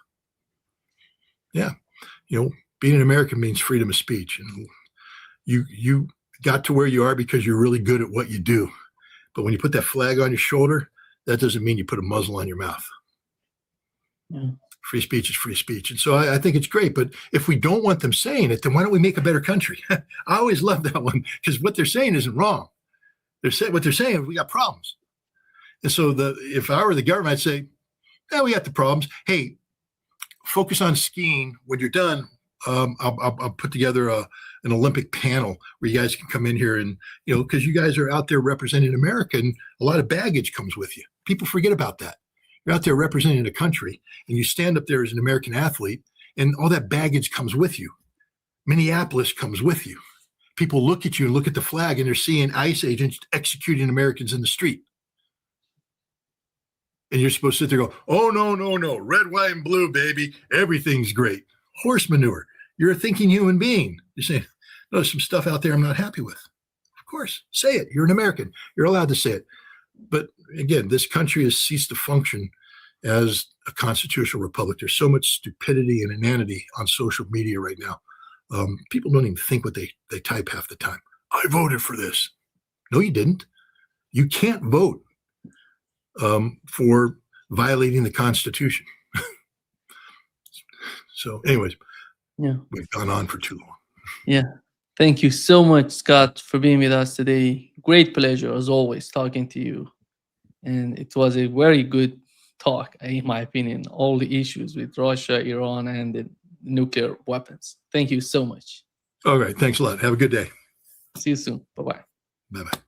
Yeah. You know, being an American means freedom of speech. And you got to where you are because you're really good at what you do. But when you put that flag on your shoulder, that doesn't mean you put a muzzle on your mouth. Yeah. Free speech is free speech. And so I think it's great. But if we don't want them saying it, then why don't we make a better country? I always love that one because what they're saying isn't wrong. What they're saying is we got problems. And so if I were the government, I'd say, yeah, we got the problems. Hey, focus on skiing. When you're done, I'll put together an Olympic panel where you guys can come in here and, because you guys are out there representing America, and a lot of baggage comes with you. People forget about that. You're out there representing a country, and you stand up there as an American athlete, and all that baggage comes with you. Minneapolis comes with you. People look at you and look at the flag, and they're seeing ICE agents executing Americans in the street. And you're supposed to sit there and go, oh, no, red, white, and blue, baby. Everything's great. Horse manure. You're a thinking human being. You're saying, no, there's some stuff out there I'm not happy with. Of course, say it. You're an American. You're allowed to say it. But again, this country has ceased to function as a constitutional republic. There's so much stupidity and inanity on social media right now. People don't even think what they type half the time. I voted for this. No, you didn't. You can't vote for violating the Constitution. So anyways, Yeah. we've gone on for too long. Yeah. Thank you so much, Scott, for being with us today. Great pleasure, as always, talking to you. And it was a very good talk, in my opinion, all the issues with Russia, Iran, and the nuclear weapons. Thank you so much. All right. Thanks a lot. Have a good day. See you soon. Bye-bye. Bye-bye.